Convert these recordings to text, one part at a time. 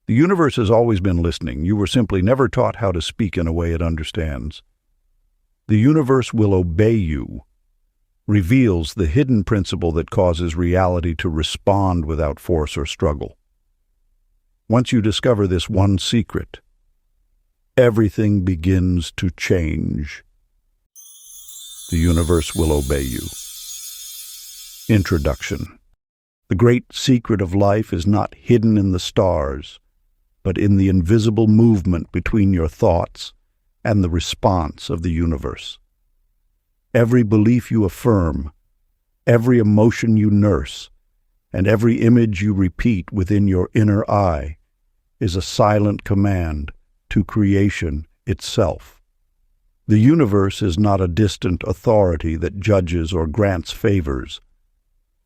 The universe has always been listening. You were simply never taught how to speak in a way it understands. The universe will obey you reveals the hidden principle that causes reality to respond without force or struggle. Once you discover this one secret, everything begins to change. The universe will obey you. Introduction. The great secret of life is not hidden in the stars, but in the invisible movement between your thoughts and the response of the universe. Every belief you affirm, every emotion you nurse, and every image you repeat within your inner eye is a silent command to creation itself. The universe is not a distant authority that judges or grants favors.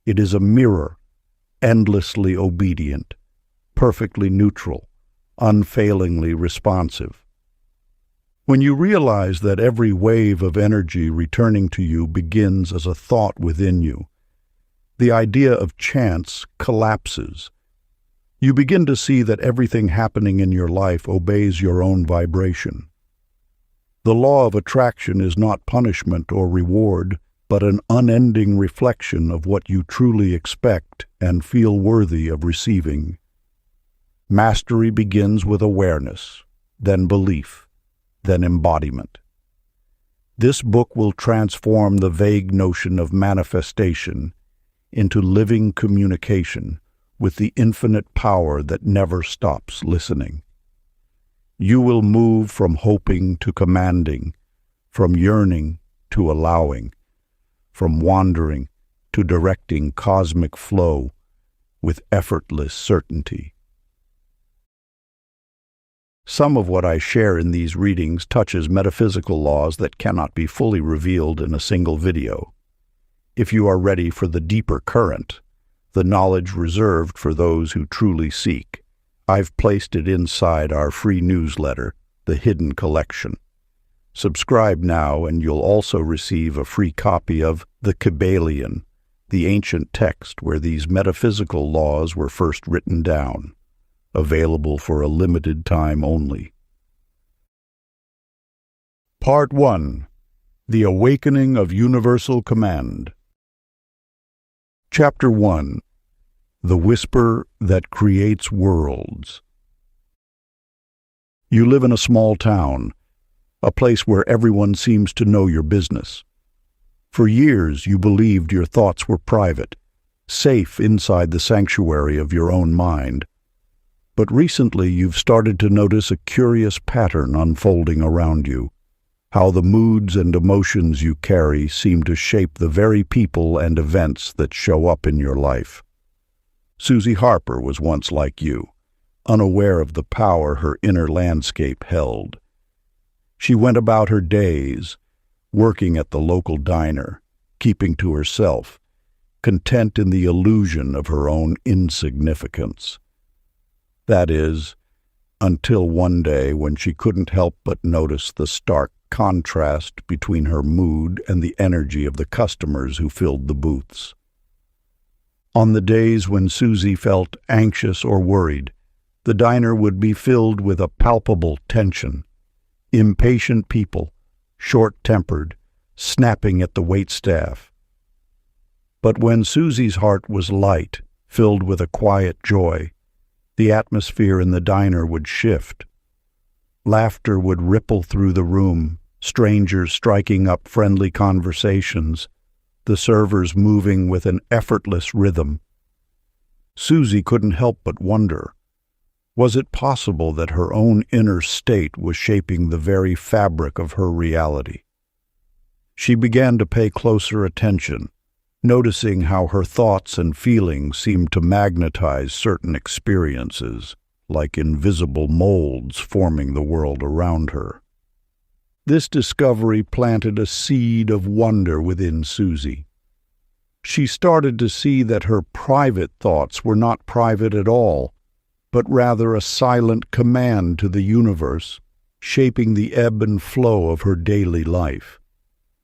It is a mirror, endlessly obedient, perfectly neutral, unfailingly responsive. When you realize that every wave of energy returning to you begins as a thought within you, the idea of chance collapses. You begin to see that everything happening in your life obeys your own vibration. The law of attraction is not punishment or reward, but an unending reflection of what you truly expect and feel worthy of receiving. Mastery begins with awareness, then belief, then embodiment. This book will transform the vague notion of manifestation into living communication with the infinite power that never stops listening. You will move from hoping to commanding, from yearning to allowing, from wandering to directing cosmic flow with effortless certainty. Some of what I share in these readings touches metaphysical laws that cannot be fully revealed in a single video. If you are ready for the deeper current, the knowledge reserved for those who truly seek, I've placed it inside our free newsletter, The Hidden Collection. Subscribe now and you'll also receive a free copy of The Kybalion, the ancient text where these metaphysical laws were first written down. Available for a limited time only. Part 1. The Awakening of Universal Command. Chapter 1. The Whisper That Creates Worlds. You live in a small town, a place where everyone seems to know your business. For years you believed your thoughts were private, safe inside the sanctuary of your own mind. But recently you've started to notice a curious pattern unfolding around you, how the moods and emotions you carry seem to shape the very people and events that show up in your life. Susie Harper was once like you, unaware of the power her inner landscape held. She went about her days, working at the local diner, keeping to herself, content in the illusion of her own insignificance. That is, until one day when she couldn't help but notice the stark contrast between her mood and the energy of the customers who filled the booths. On the days when Susie felt anxious or worried, the diner would be filled with a palpable tension. Impatient people, short-tempered, snapping at the waitstaff. But when Susie's heart was light, filled with a quiet joy, the atmosphere in the diner would shift. Laughter would ripple through the room, strangers striking up friendly conversations, the servers moving with an effortless rhythm. Susie couldn't help but wonder, was it possible that her own inner state was shaping the very fabric of her reality? She began to pay closer attention, noticing how her thoughts and feelings seemed to magnetize certain experiences, like invisible molds forming the world around her. This discovery planted a seed of wonder within Susie. She started to see that her private thoughts were not private at all, but rather a silent command to the universe, shaping the ebb and flow of her daily life.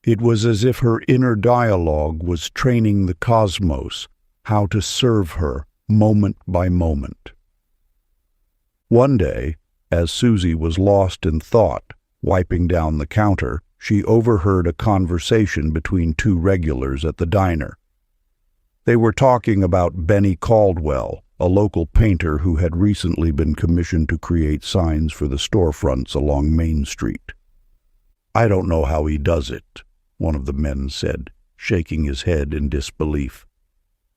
It was as if her inner dialogue was training the cosmos how to serve her moment by moment. One day, as Susie was lost in thought, wiping down the counter, she overheard a conversation between two regulars at the diner. They were talking about Benny Caldwell, a local painter who had recently been commissioned to create signs for the storefronts along Main Street. "I don't know how he does it," one of the men said, shaking his head in disbelief.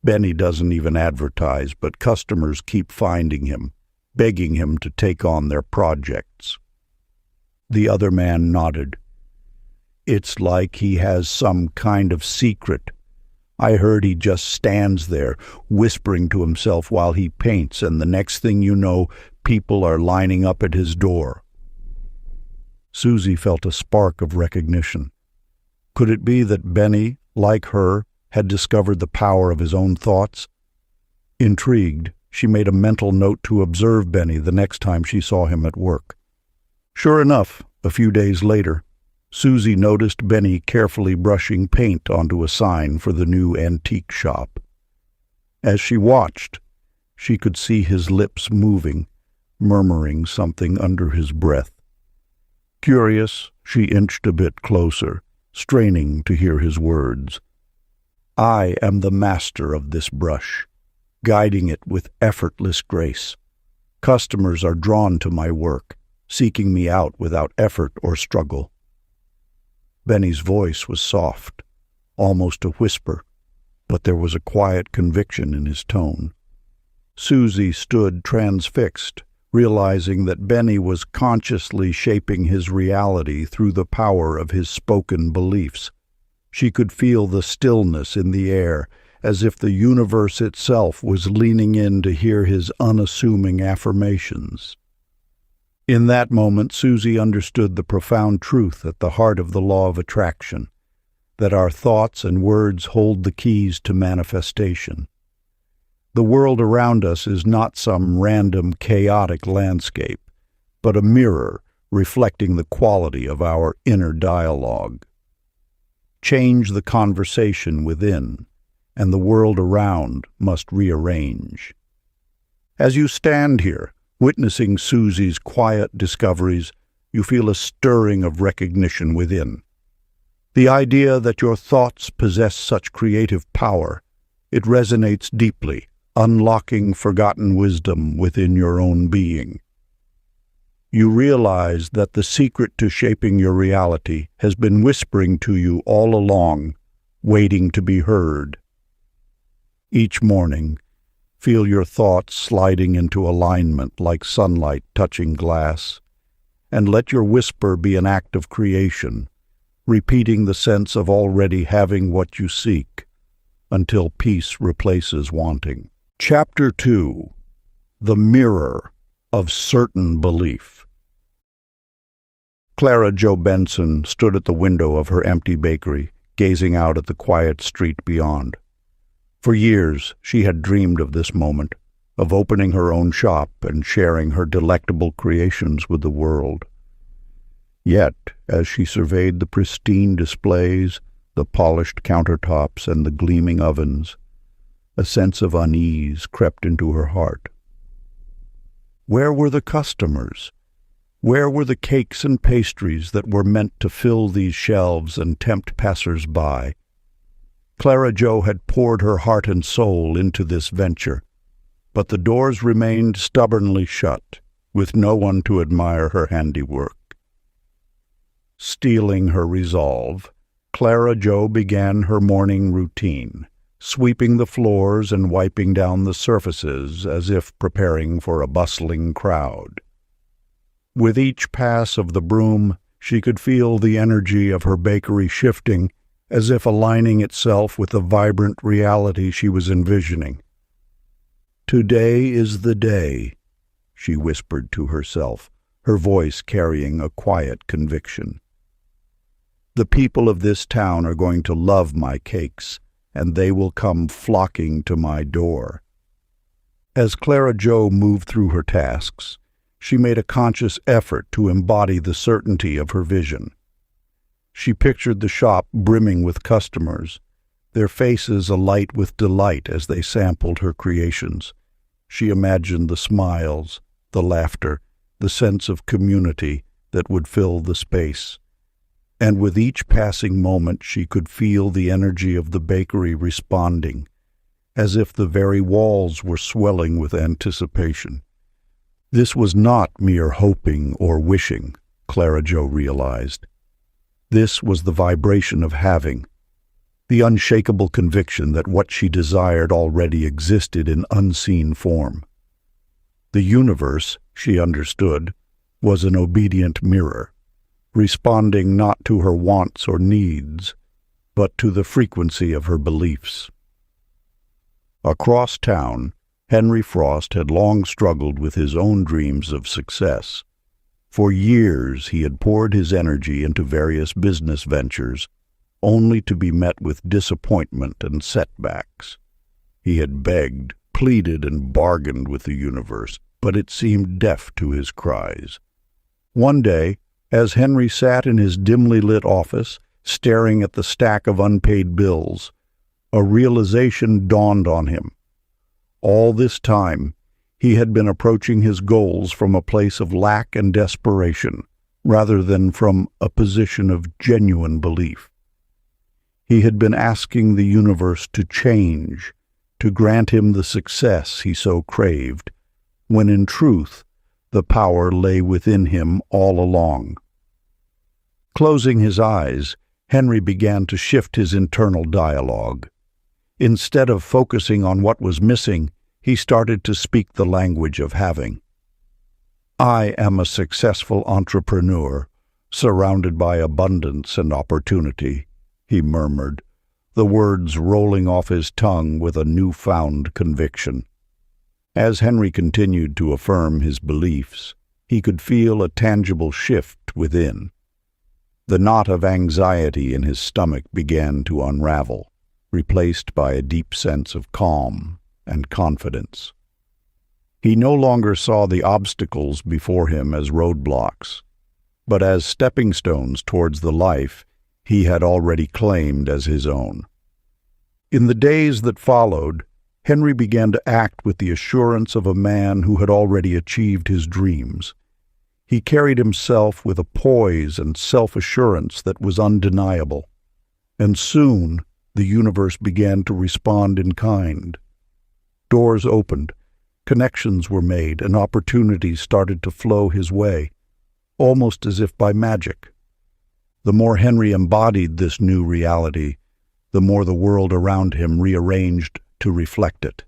"Benny doesn't even advertise, but customers keep finding him, begging him to take on their projects." The other man nodded. "It's like he has some kind of secret. I heard he just stands there, whispering to himself while he paints, and the next thing you know, people are lining up at his door." Susie felt a spark of recognition. Could it be that Benny, like her, had discovered the power of his own thoughts? Intrigued, she made a mental note to observe Benny the next time she saw him at work. Sure enough, a few days later, Susie noticed Benny carefully brushing paint onto a sign for the new antique shop. As she watched, she could see his lips moving, murmuring something under his breath. Curious, she inched a bit closer, straining to hear his words. "I am the master of this brush, guiding it with effortless grace. Customers are drawn to my work, seeking me out without effort or struggle." Benny's voice was soft, almost a whisper, but there was a quiet conviction in his tone. Susie stood transfixed, realizing that Benny was consciously shaping his reality through the power of his spoken beliefs. She could feel the stillness in the air, as if the universe itself was leaning in to hear his unassuming affirmations. In that moment, Susie understood the profound truth at the heart of the law of attraction, that our thoughts and words hold the keys to manifestation. The world around us is not some random, chaotic landscape, but a mirror reflecting the quality of our inner dialogue. Change the conversation within, and the world around must rearrange. As you stand here, witnessing Susie's quiet discoveries, you feel a stirring of recognition within. The idea that your thoughts possess such creative power, it resonates deeply, unlocking forgotten wisdom within your own being. You realize that the secret to shaping your reality has been whispering to you all along, waiting to be heard. Each morning, feel your thoughts sliding into alignment like sunlight touching glass, and let your whisper be an act of creation, repeating the sense of already having what you seek, until peace replaces wanting. Chapter 2. The Mirror of Certain Belief. Clara Jo Benson stood at the window of her empty bakery, gazing out at the quiet street beyond. For years, she had dreamed of this moment, of opening her own shop and sharing her delectable creations with the world. Yet, as she surveyed the pristine displays, the polished countertops and the gleaming ovens, a sense of unease crept into her heart. Where were the customers? Where were the cakes and pastries that were meant to fill these shelves and tempt passers-by? Clara Jo had poured her heart and soul into this venture, but the doors remained stubbornly shut, with no one to admire her handiwork. Steeling her resolve, Clara Jo began her morning routine, sweeping the floors and wiping down the surfaces as if preparing for a bustling crowd. With each pass of the broom, she could feel the energy of her bakery shifting, as if aligning itself with the vibrant reality she was envisioning. "Today is the day," she whispered to herself, her voice carrying a quiet conviction. "The people of this town are going to love my cakes, and they will come flocking to my door." As Clara Jo moved through her tasks, she made a conscious effort to embody the certainty of her vision. She pictured the shop brimming with customers, their faces alight with delight as they sampled her creations. She imagined the smiles, the laughter, the sense of community that would fill the space. And with each passing moment she could feel the energy of the bakery responding, as if the very walls were swelling with anticipation. This was not mere hoping or wishing, Clara Jo realized. This was the vibration of having, the unshakable conviction that what she desired already existed in unseen form. The universe, she understood, was an obedient mirror, responding not to her wants or needs, but to the frequency of her beliefs. Across town, Henry Frost had long struggled with his own dreams of success. For years he had poured his energy into various business ventures, only to be met with disappointment and setbacks. He had begged, pleaded, and bargained with the universe, but it seemed deaf to his cries. One day, as Henry sat in his dimly lit office, staring at the stack of unpaid bills, a realization dawned on him. All this time, he had been approaching his goals from a place of lack and desperation, rather than from a position of genuine belief. He had been asking the universe to change, to grant him the success he so craved, when in truth the power lay within him all along. Closing his eyes, Henry began to shift his internal dialogue. Instead of focusing on what was missing, he started to speak the language of having. "I am a successful entrepreneur, surrounded by abundance and opportunity," he murmured, the words rolling off his tongue with a newfound conviction. As Henry continued to affirm his beliefs, he could feel a tangible shift within. The knot of anxiety in his stomach began to unravel, replaced by a deep sense of calm and confidence. He no longer saw the obstacles before him as roadblocks, but as stepping stones towards the life he had already claimed as his own. In the days that followed, Henry began to act with the assurance of a man who had already achieved his dreams. He carried himself with a poise and self-assurance that was undeniable, and soon the universe began to respond in kind. Doors opened, connections were made, and opportunities started to flow his way, almost as if by magic. The more Henry embodied this new reality, the more the world around him rearranged to reflect it.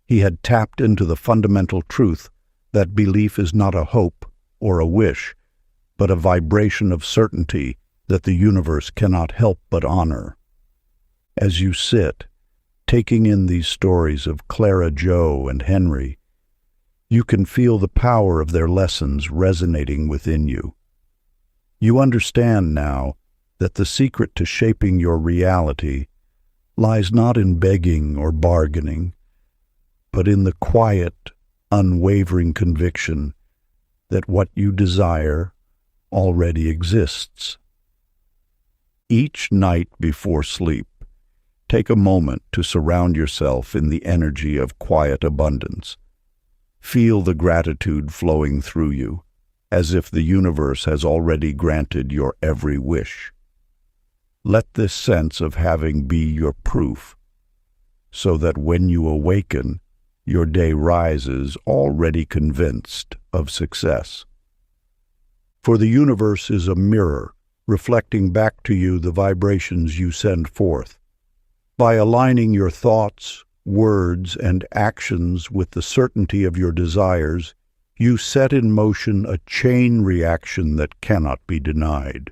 He had tapped into the fundamental truth that belief is not a hope or a wish, but a vibration of certainty that the universe cannot help but honor. As you sit, taking in these stories of Clara Jo and Henry, you can feel the power of their lessons resonating within you. You understand now that the secret to shaping your reality lies not in begging or bargaining, but in the quiet, unwavering conviction that what you desire already exists. Each night before sleep, take a moment to surround yourself in the energy of quiet abundance. Feel the gratitude flowing through you, as if the universe has already granted your every wish. Let this sense of having be your proof, so that when you awaken, your day rises already convinced of success. For the universe is a mirror, reflecting back to you the vibrations you send forth. By aligning your thoughts, words, and actions with the certainty of your desires, you set in motion a chain reaction that cannot be denied.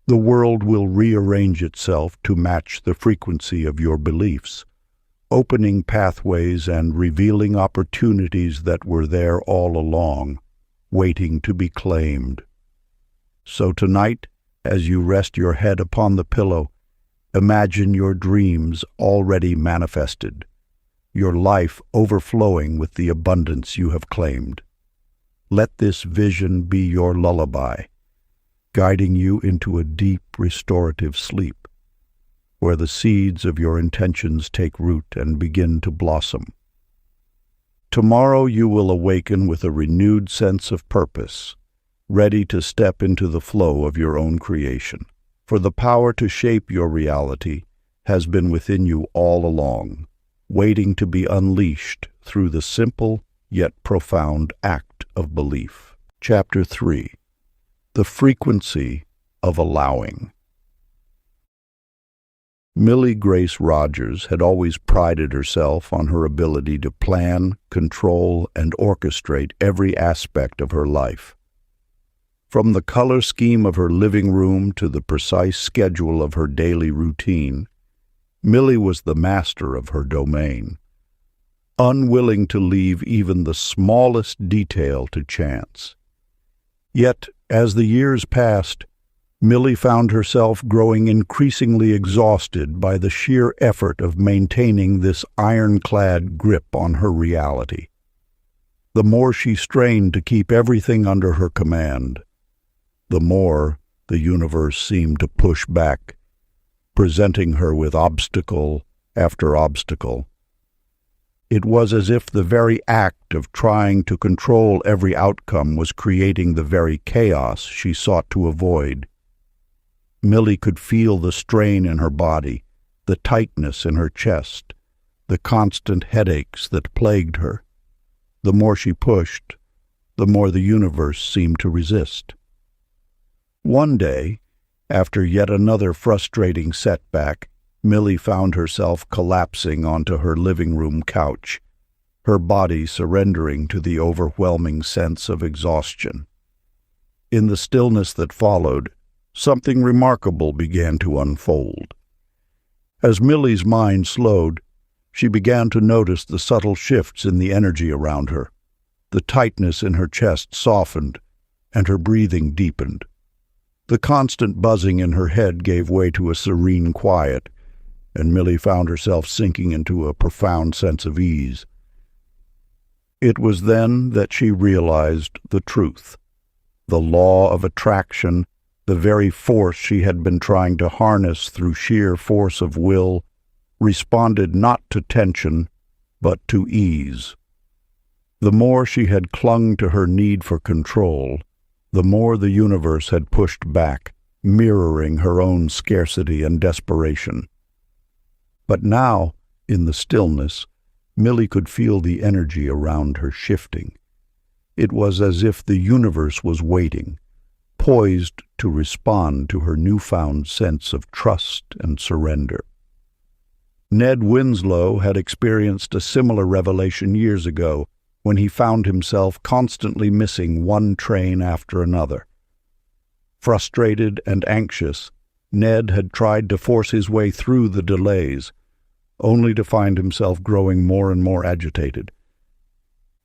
The world will rearrange itself to match the frequency of your beliefs, opening pathways and revealing opportunities that were there all along, waiting to be claimed. So tonight, as you rest your head upon the pillow, imagine your dreams already manifested, your life overflowing with the abundance you have claimed. Let this vision be your lullaby, guiding you into a deep restorative sleep, where the seeds of your intentions take root and begin to blossom. Tomorrow you will awaken with a renewed sense of purpose, ready to step into the flow of your own creation. For the power to shape your reality has been within you all along, waiting to be unleashed through the simple yet profound act of belief. Chapter 3. The Frequency of Allowing. Millie Grace Rogers had always prided herself on her ability to plan, control, and orchestrate every aspect of her life. From the color scheme of her living room to the precise schedule of her daily routine, Millie was the master of her domain, unwilling to leave even the smallest detail to chance. Yet, as the years passed, Millie found herself growing increasingly exhausted by the sheer effort of maintaining this ironclad grip on her reality. The more she strained to keep everything under her command, the more the universe seemed to push back, presenting her with obstacle after obstacle. It was as if the very act of trying to control every outcome was creating the very chaos she sought to avoid. Millie could feel the strain in her body, the tightness in her chest, the constant headaches that plagued her. The more she pushed, the more the universe seemed to resist. One day, after yet another frustrating setback, Millie found herself collapsing onto her living room couch, her body surrendering to the overwhelming sense of exhaustion. In the stillness that followed, something remarkable began to unfold. As Millie's mind slowed, she began to notice the subtle shifts in the energy around her. The tightness in her chest softened, and her breathing deepened. The constant buzzing in her head gave way to a serene quiet, and Millie found herself sinking into a profound sense of ease. It was then that she realized the truth. The law of attraction, the very force she had been trying to harness through sheer force of will, responded not to tension, but to ease. The more she had clung to her need for control, the more the universe had pushed back, mirroring her own scarcity and desperation. But now, in the stillness, Millie could feel the energy around her shifting. It was as if the universe was waiting, poised to respond to her newfound sense of trust and surrender. Ned Winslow had experienced a similar revelation years ago when he found himself constantly missing one train after another. Frustrated and anxious, Ned had tried to force his way through the delays, only to find himself growing more and more agitated.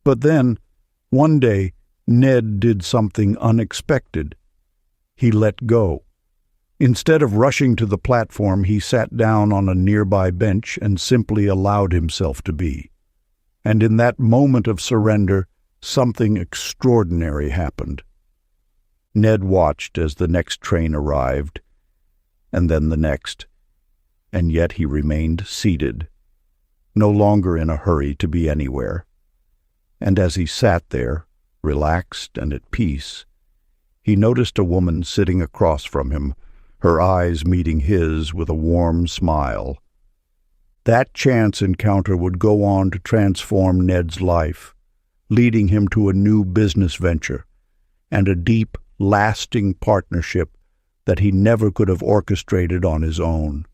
But then, one day, Ned did something unexpected. He let go. Instead of rushing to the platform, he sat down on a nearby bench and simply allowed himself to be. And in that moment of surrender, something extraordinary happened. Ned watched as the next train arrived, and then the next, and yet he remained seated, no longer in a hurry to be anywhere. And as he sat there, relaxed and at peace, he noticed a woman sitting across from him, her eyes meeting his with a warm smile. That chance encounter would go on to transform Ned's life, leading him to a new business venture and a deep, lasting partnership that he never could have orchestrated on his own.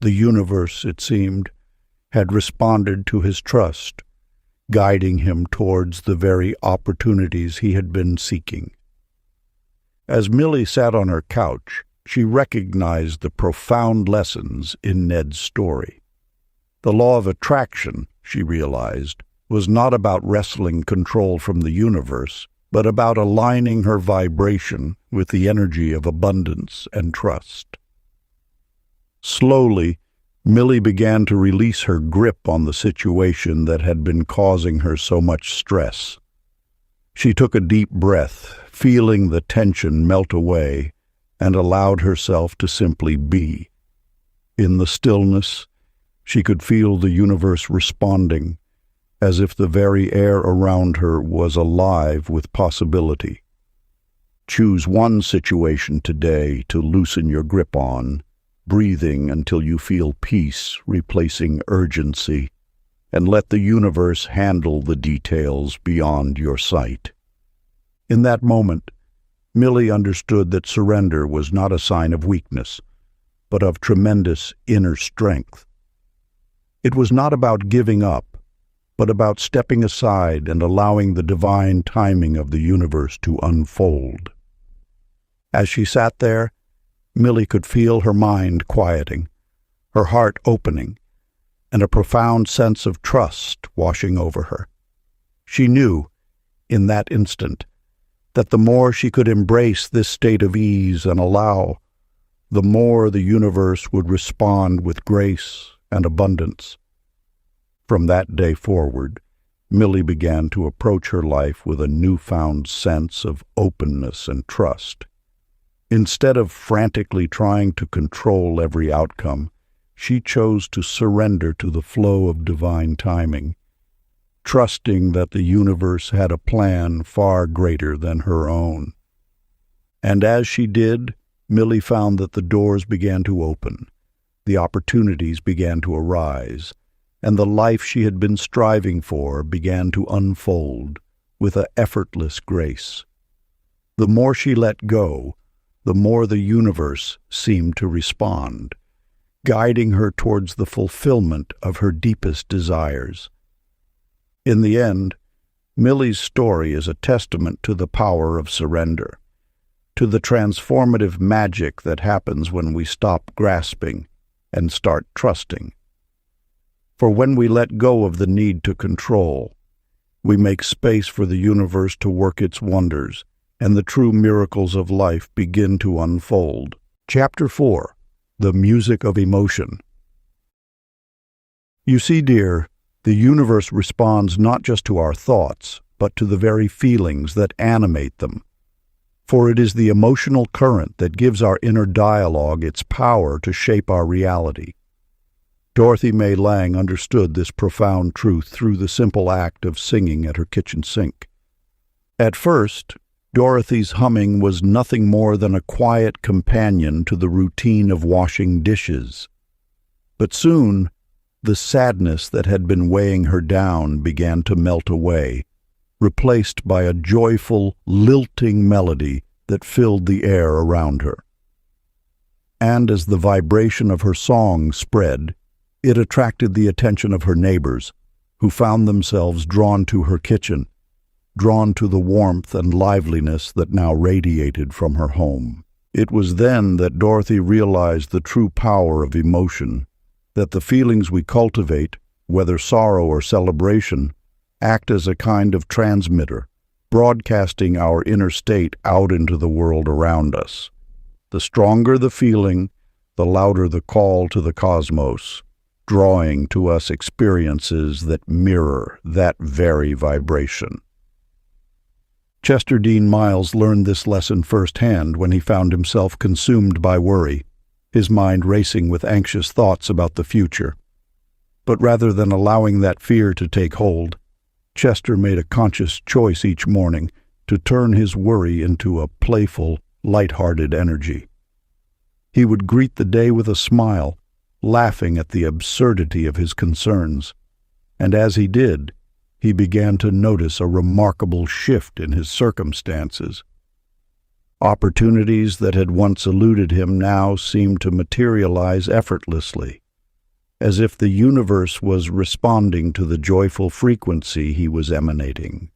The universe, it seemed, had responded to his trust, guiding him towards the very opportunities he had been seeking. As Millie sat on her couch, she recognized the profound lessons in Ned's story. The law of attraction, she realized, was not about wresting control from the universe, but about aligning her vibration with the energy of abundance and trust. Slowly, Millie began to release her grip on the situation that had been causing her so much stress. She took a deep breath, feeling the tension melt away, and allowed herself to simply be. In the stillness, she could feel the universe responding, as if the very air around her was alive with possibility. Choose one situation today to loosen your grip on, breathing until you feel peace replacing urgency, and let the universe handle the details beyond your sight. In that moment, Millie understood that surrender was not a sign of weakness, but of tremendous inner strength. It was not about giving up, but about stepping aside and allowing the divine timing of the universe to unfold. As she sat there, Millie could feel her mind quieting, her heart opening, and a profound sense of trust washing over her. She knew, in that instant, that the more she could embrace this state of ease and allow, the more the universe would respond with grace and abundance. From that day forward, Millie began to approach her life with a newfound sense of openness and trust. Instead of frantically trying to control every outcome, she chose to surrender to the flow of divine timing, trusting that the universe had a plan far greater than her own. And as she did, Millie found that the doors began to open, the opportunities began to arise, and the life she had been striving for began to unfold with an effortless grace. The more she let go, the more the universe seemed to respond, guiding her towards the fulfillment of her deepest desires. In the end, Millie's story is a testament to the power of surrender, to the transformative magic that happens when we stop grasping and start trusting. For when we let go of the need to control, we make space for the universe to work its wonders, and the true miracles of life begin to unfold. Chapter 4. The Music of Emotion. You see, dear, the universe responds not just to our thoughts, but to the very feelings that animate them. For it is the emotional current that gives our inner dialogue its power to shape our reality. Dorothy Mae Lang understood this profound truth through the simple act of singing at her kitchen sink. At first, Dorothy's humming was nothing more than a quiet companion to the routine of washing dishes. But soon, the sadness that had been weighing her down began to melt away, replaced by a joyful, lilting melody that filled the air around her. And as the vibration of her song spread, it attracted the attention of her neighbors, who found themselves drawn to her kitchen, drawn to the warmth and liveliness that now radiated from her home. It was then that Dorothy realized the true power of emotion, that the feelings we cultivate, whether sorrow or celebration, act as a kind of transmitter, broadcasting our inner state out into the world around us. The stronger the feeling, the louder the call to the cosmos, drawing to us experiences that mirror that very vibration. Chester Dean Miles learned this lesson firsthand when he found himself consumed by worry, his mind racing with anxious thoughts about the future. But rather than allowing that fear to take hold, Chester made a conscious choice each morning to turn his worry into a playful, light-hearted energy. He would greet the day with a smile, laughing at the absurdity of his concerns, and as he did, he began to notice a remarkable shift in his circumstances. Opportunities that had once eluded him now seemed to materialize effortlessly, as if the universe was responding to the joyful frequency he was emanating.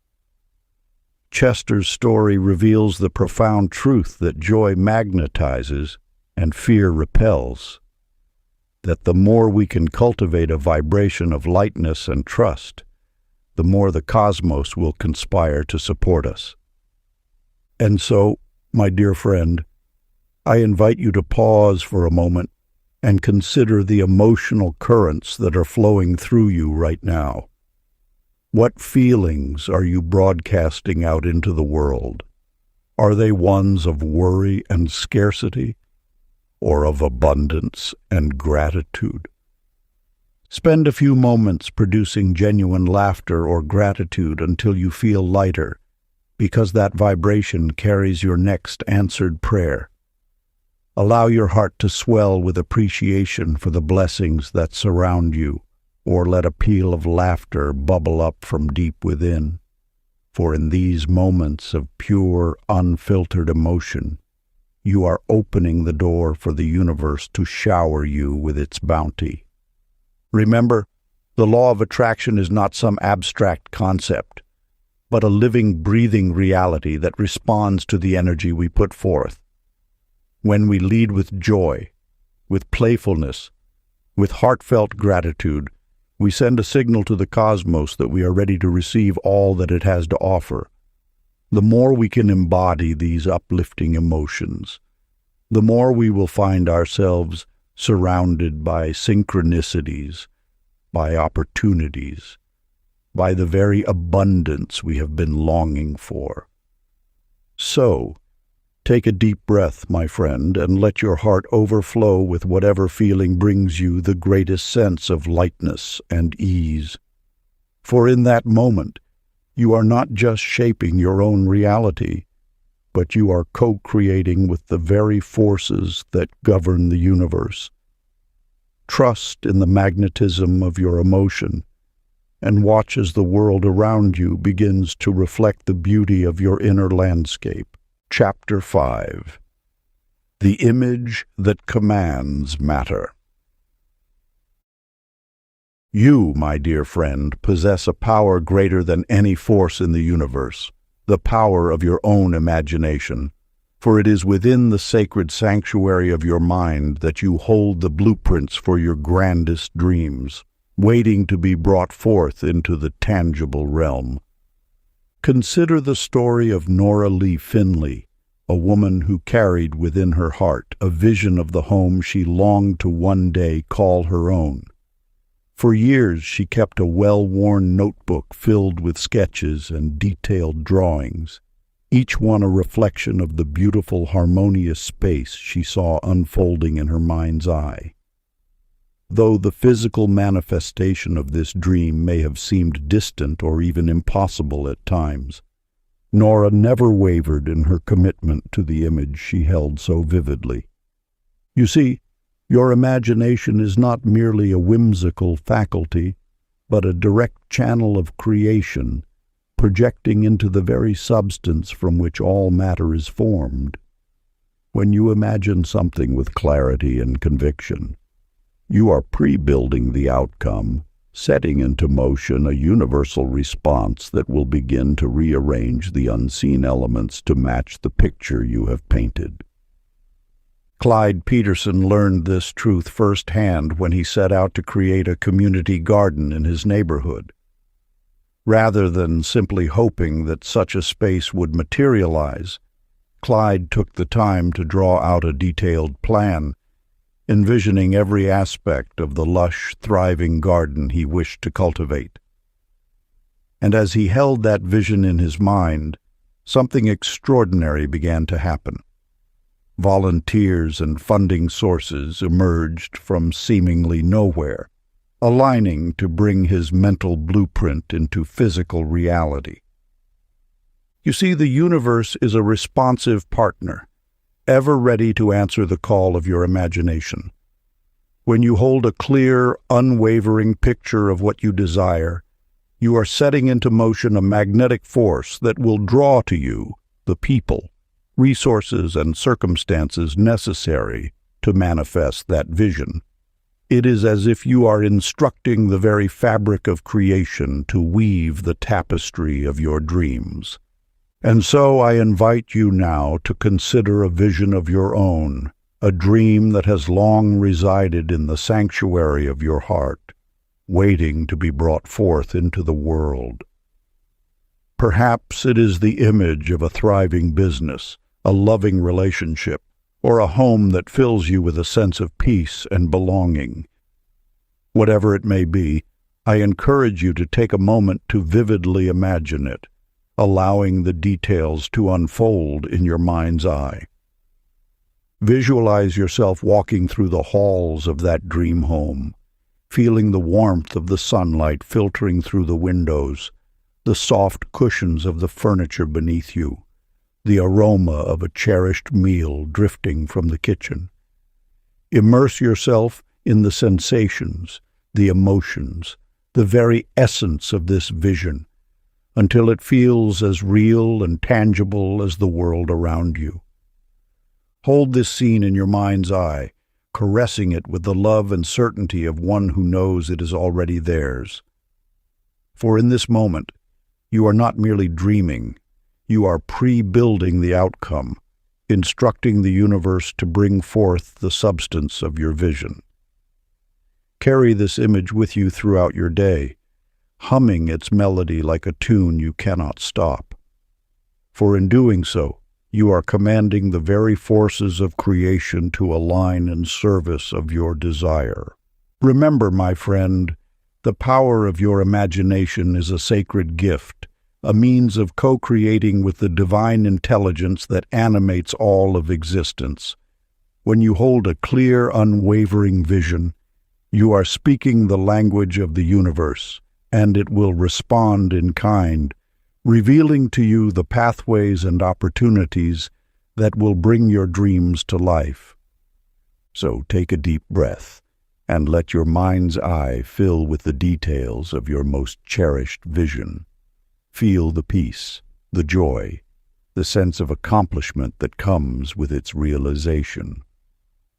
Chester's story reveals the profound truth that joy magnetizes and fear repels, that the more we can cultivate a vibration of lightness and trust, the more the cosmos will conspire to support us. And so, my dear friend, I invite you to pause for a moment and consider the emotional currents that are flowing through you right now. What feelings are you broadcasting out into the world? Are they ones of worry and scarcity, or of abundance and gratitude? Spend a few moments producing genuine laughter or gratitude until you feel lighter, because that vibration carries your next answered prayer. Allow your heart to swell with appreciation for the blessings that surround you, or let a peal of laughter bubble up from deep within. For in these moments of pure, unfiltered emotion, you are opening the door for the universe to shower you with its bounty. Remember, the law of attraction is not some abstract concept, but a living, breathing reality that responds to the energy we put forth. When we lead with joy, with playfulness, with heartfelt gratitude, we send a signal to the cosmos that we are ready to receive all that it has to offer. The more we can embody these uplifting emotions, the more we will find ourselves surrounded by synchronicities, by opportunities, by the very abundance we have been longing for. So, take a deep breath, my friend, and let your heart overflow with whatever feeling brings you the greatest sense of lightness and ease. For in that moment, you are not just shaping your own reality, but you are co-creating with the very forces that govern the universe. Trust in the magnetism of your emotion, and watch as the world around you begins to reflect the beauty of your inner landscape. Chapter 5. The Image That Commands Matter. You, my dear friend, possess a power greater than any force in the universe, the power of your own imagination, for it is within the sacred sanctuary of your mind that you hold the blueprints for your grandest dreams, waiting to be brought forth into the tangible realm. Consider the story of Nora Lee Finley, a woman who carried within her heart a vision of the home she longed to one day call her own. For years she kept a well-worn notebook filled with sketches and detailed drawings, each one a reflection of the beautiful, harmonious space she saw unfolding in her mind's eye. Though the physical manifestation of this dream may have seemed distant or even impossible at times, Nora never wavered in her commitment to the image she held so vividly. You see, your imagination is not merely a whimsical faculty, but a direct channel of creation, projecting into the very substance from which all matter is formed. When you imagine something with clarity and conviction, you are pre-building the outcome, setting into motion a universal response that will begin to rearrange the unseen elements to match the picture you have painted. Clyde Peterson learned this truth firsthand when he set out to create a community garden in his neighborhood. Rather than simply hoping that such a space would materialize, Clyde took the time to draw out a detailed plan, envisioning every aspect of the lush, thriving garden he wished to cultivate. And as he held that vision in his mind, something extraordinary began to happen. Volunteers and funding sources emerged from seemingly nowhere, aligning to bring his mental blueprint into physical reality. You see, the universe is a responsive partner, ever ready to answer the call of your imagination. When you hold a clear, unwavering picture of what you desire, you are setting into motion a magnetic force that will draw to you the people, resources, and circumstances necessary to manifest that vision. It is as if you are instructing the very fabric of creation to weave the tapestry of your dreams. And so I invite you now to consider a vision of your own, a dream that has long resided in the sanctuary of your heart, waiting to be brought forth into the world. Perhaps it is the image of a thriving business, a loving relationship, or a home that fills you with a sense of peace and belonging. Whatever it may be, I encourage you to take a moment to vividly imagine it, allowing the details to unfold in your mind's eye. Visualize yourself walking through the halls of that dream home, feeling the warmth of the sunlight filtering through the windows, the soft cushions of the furniture beneath you, the aroma of a cherished meal drifting from the kitchen. Immerse yourself in the sensations, the emotions, the very essence of this vision, until it feels as real and tangible as the world around you. Hold this scene in your mind's eye, caressing it with the love and certainty of one who knows it is already theirs. For in this moment, you are not merely dreaming, you are pre-building the outcome, instructing the universe to bring forth the substance of your vision. Carry this image with you throughout your day, humming its melody like a tune you cannot stop. For in doing so, you are commanding the very forces of creation to align in service of your desire. Remember, my friend, the power of your imagination is a sacred gift, a means of co-creating with the divine intelligence that animates all of existence. When you hold a clear, unwavering vision, you are speaking the language of the universe, and it will respond in kind, revealing to you the pathways and opportunities that will bring your dreams to life. So take a deep breath and let your mind's eye fill with the details of your most cherished vision. Feel the peace, the joy, the sense of accomplishment that comes with its realization.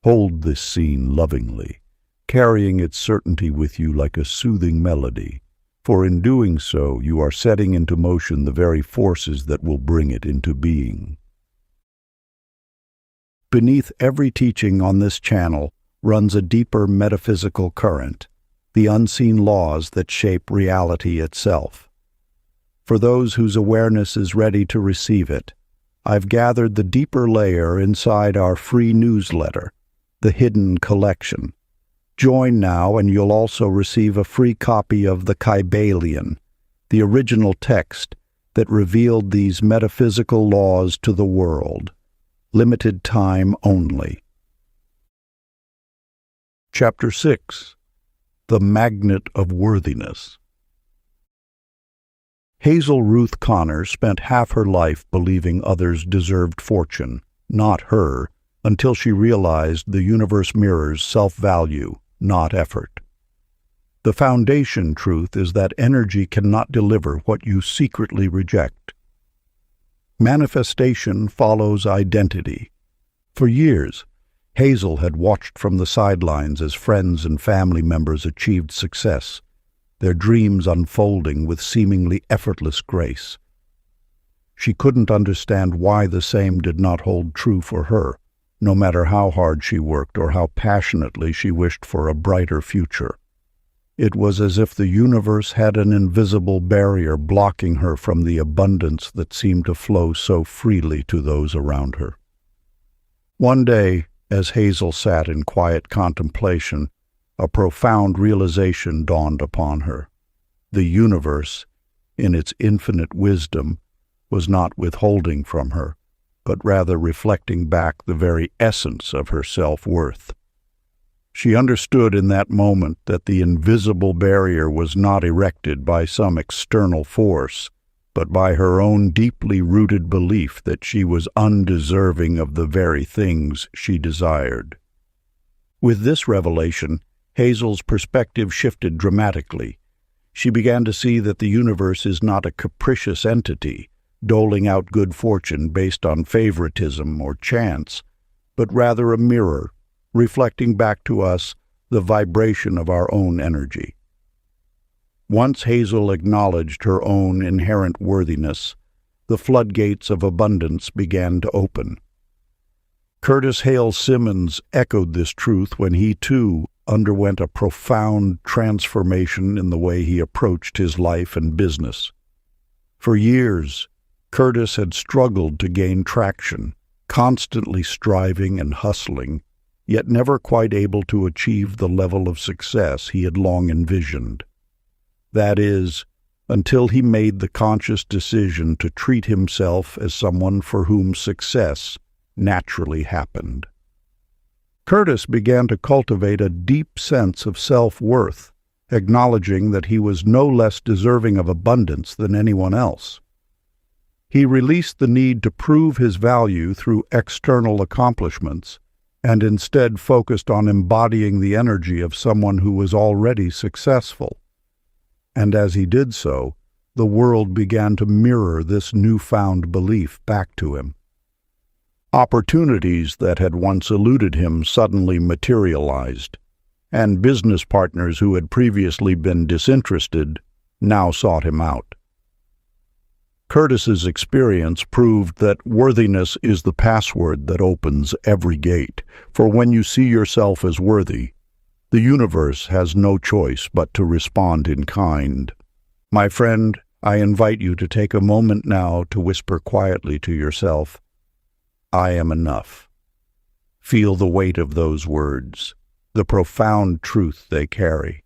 Hold this scene lovingly, carrying its certainty with you like a soothing melody, for in doing so you are setting into motion the very forces that will bring it into being. Beneath every teaching on this channel runs a deeper metaphysical current, the unseen laws that shape reality itself. For those whose awareness is ready to receive it, I've gathered the deeper layer inside our free newsletter, The Hidden Collection. Join now and you'll also receive a free copy of the Kybalion, the original text that revealed these metaphysical laws to the world. Limited time only. Chapter 6. The Magnet of Worthiness. Hazel Ruth Connor spent half her life believing others deserved fortune, not her, until she realized the universe mirrors self-value, not effort. The foundation truth is that energy cannot deliver what you secretly reject. Manifestation follows identity. For years, Hazel had watched from the sidelines as friends and family members achieved success, their dreams unfolding with seemingly effortless grace. She couldn't understand why the same did not hold true for her, no matter how hard she worked or how passionately she wished for a brighter future. It was as if the universe had an invisible barrier blocking her from the abundance that seemed to flow so freely to those around her. One day, as Hazel sat in quiet contemplation, a profound realization dawned upon her. The universe, in its infinite wisdom, was not withholding from her, but rather reflecting back the very essence of her self-worth. She understood in that moment that the invisible barrier was not erected by some external force, but by her own deeply rooted belief that she was undeserving of the very things she desired. With this revelation, Hazel's perspective shifted dramatically. She began to see that the universe is not a capricious entity, doling out good fortune based on favoritism or chance, but rather a mirror, reflecting back to us the vibration of our own energy. Once Hazel acknowledged her own inherent worthiness, the floodgates of abundance began to open. Curtis Hale Simmons echoed this truth when he, too, underwent a profound transformation in the way he approached his life and business. For years, Curtis had struggled to gain traction, constantly striving and hustling, yet never quite able to achieve the level of success he had long envisioned. That is, until he made the conscious decision to treat himself as someone for whom success naturally happened. Curtis began to cultivate a deep sense of self-worth, acknowledging that he was no less deserving of abundance than anyone else. He released the need to prove his value through external accomplishments and instead focused on embodying the energy of someone who was already successful. And as he did so, the world began to mirror this newfound belief back to him. Opportunities that had once eluded him suddenly materialized, and business partners who had previously been disinterested now sought him out. Curtis's experience proved that worthiness is the password that opens every gate, for when you see yourself as worthy, the universe has no choice but to respond in kind. My friend, I invite you to take a moment now to whisper quietly to yourself, "I am enough." Feel the weight of those words, the profound truth they carry.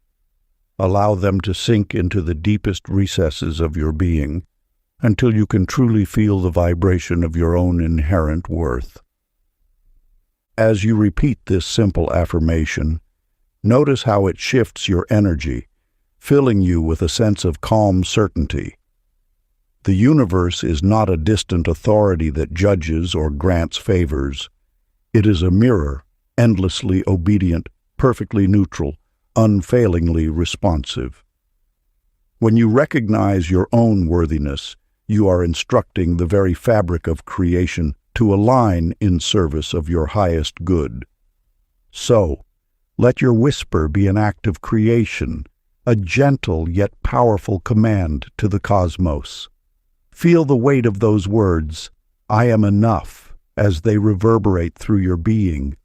Allow them to sink into the deepest recesses of your being until you can truly feel the vibration of your own inherent worth. As you repeat this simple affirmation, notice how it shifts your energy, filling you with a sense of calm certainty. The universe is not a distant authority that judges or grants favors. It is a mirror, endlessly obedient, perfectly neutral, unfailingly responsive. When you recognize your own worthiness, you are instructing the very fabric of creation to align in service of your highest good. So, let your whisper be an act of creation, a gentle yet powerful command to the cosmos. Feel the weight of those words, "I am enough," as they reverberate through your being,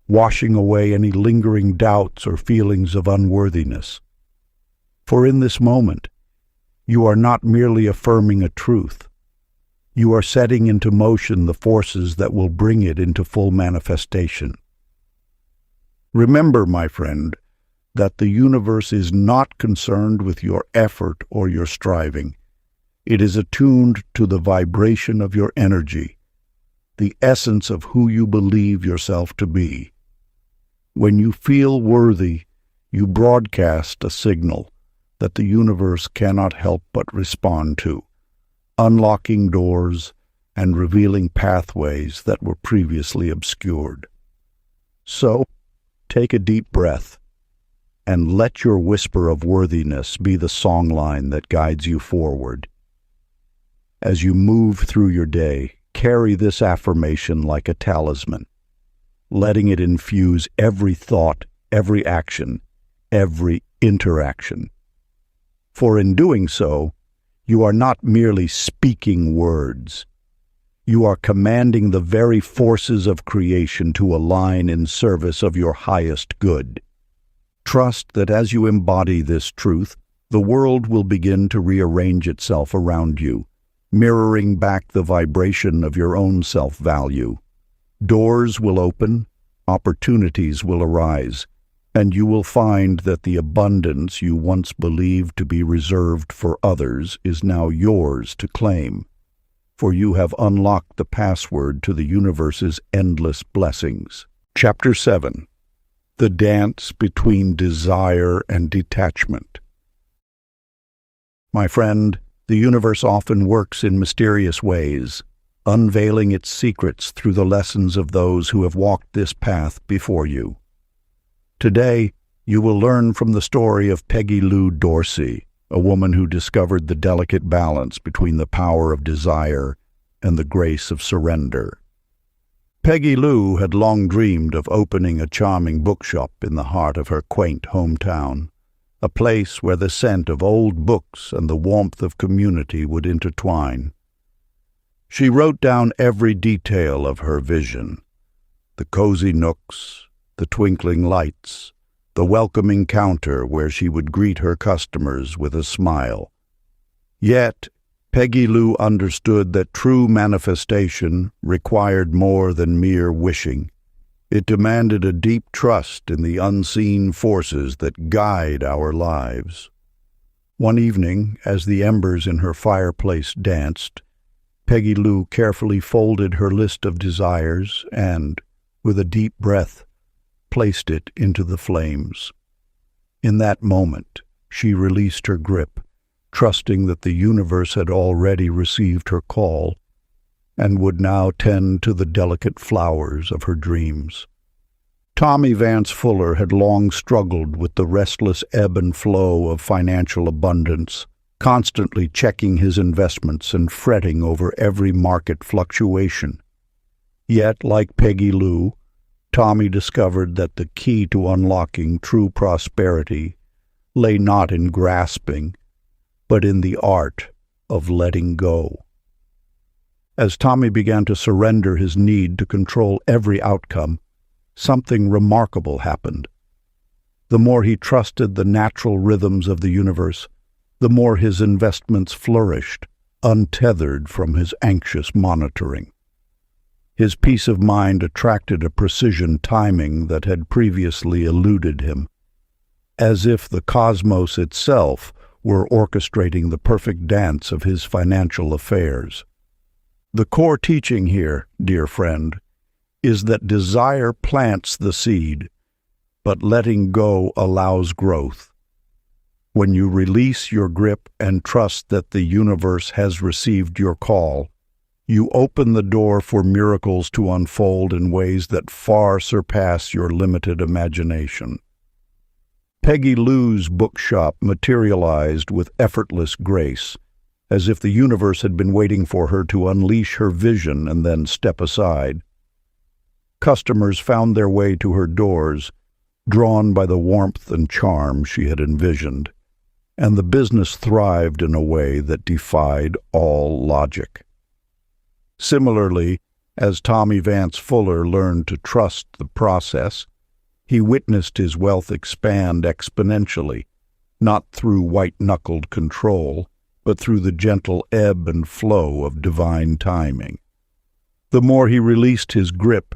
washing away any lingering doubts or feelings of unworthiness. For in this moment, you are not merely affirming a truth. You are setting into motion the forces that will bring it into full manifestation. Remember, my friend, that the universe is not concerned with your effort or your striving. It is attuned to the vibration of your energy, the essence of who you believe yourself to be. When you feel worthy, you broadcast a signal that the universe cannot help but respond to, unlocking doors and revealing pathways that were previously obscured. So, take a deep breath and let your whisper of worthiness be the songline that guides you forward. As you move through your day, carry this affirmation like a talisman, letting it infuse every thought, every action, every interaction. For in doing so, you are not merely speaking words. You are commanding the very forces of creation to align in service of your highest good. Trust that as you embody this truth, the world will begin to rearrange itself around you, mirroring back the vibration of your own self-value. Doors will open, opportunities will arise, and you will find that the abundance you once believed to be reserved for others is now yours to claim, for you have unlocked the password to the universe's endless blessings. Chapter 7. The Dance Between Desire and Detachment. My friend, the universe often works in mysterious ways, unveiling its secrets through the lessons of those who have walked this path before you. Today, you will learn from the story of Peggy Lou Dorsey, a woman who discovered the delicate balance between the power of desire and the grace of surrender. Peggy Lou had long dreamed of opening a charming bookshop in the heart of her quaint hometown, a place where the scent of old books and the warmth of community would intertwine. She wrote down every detail of her vision: the cozy nooks, the twinkling lights, the welcoming counter where she would greet her customers with a smile. Yet, Peggy Lou understood that true manifestation required more than mere wishing. It demanded a deep trust in the unseen forces that guide our lives. One evening, as the embers in her fireplace danced, Peggy Lou carefully folded her list of desires and, with a deep breath, placed it into the flames. In that moment, she released her grip, trusting that the universe had already received her call and would now tend to the delicate flowers of her dreams. Tommy Vance Fuller had long struggled with the restless ebb and flow of financial abundance, constantly checking his investments and fretting over every market fluctuation. Yet, like Peggy Lou, Tommy discovered that the key to unlocking true prosperity lay not in grasping, but in the art of letting go. As Tommy began to surrender his need to control every outcome, something remarkable happened. The more he trusted the natural rhythms of the universe, the more his investments flourished, untethered from his anxious monitoring. His peace of mind attracted a precision timing that had previously eluded him, as if the cosmos itself were orchestrating the perfect dance of his financial affairs. The core teaching here, dear friend, is that desire plants the seed, but letting go allows growth. When you release your grip and trust that the universe has received your call, you open the door for miracles to unfold in ways that far surpass your limited imagination. Peggy Lou's bookshop materialized with effortless grace, as if the universe had been waiting for her to unleash her vision and then step aside. Customers found their way to her doors, drawn by the warmth and charm she had envisioned, and the business thrived in a way that defied all logic. Similarly, as Tommy Vance Fuller learned to trust the process, he witnessed his wealth expand exponentially, not through white-knuckled control, but through the gentle ebb and flow of divine timing. The more he released his grip,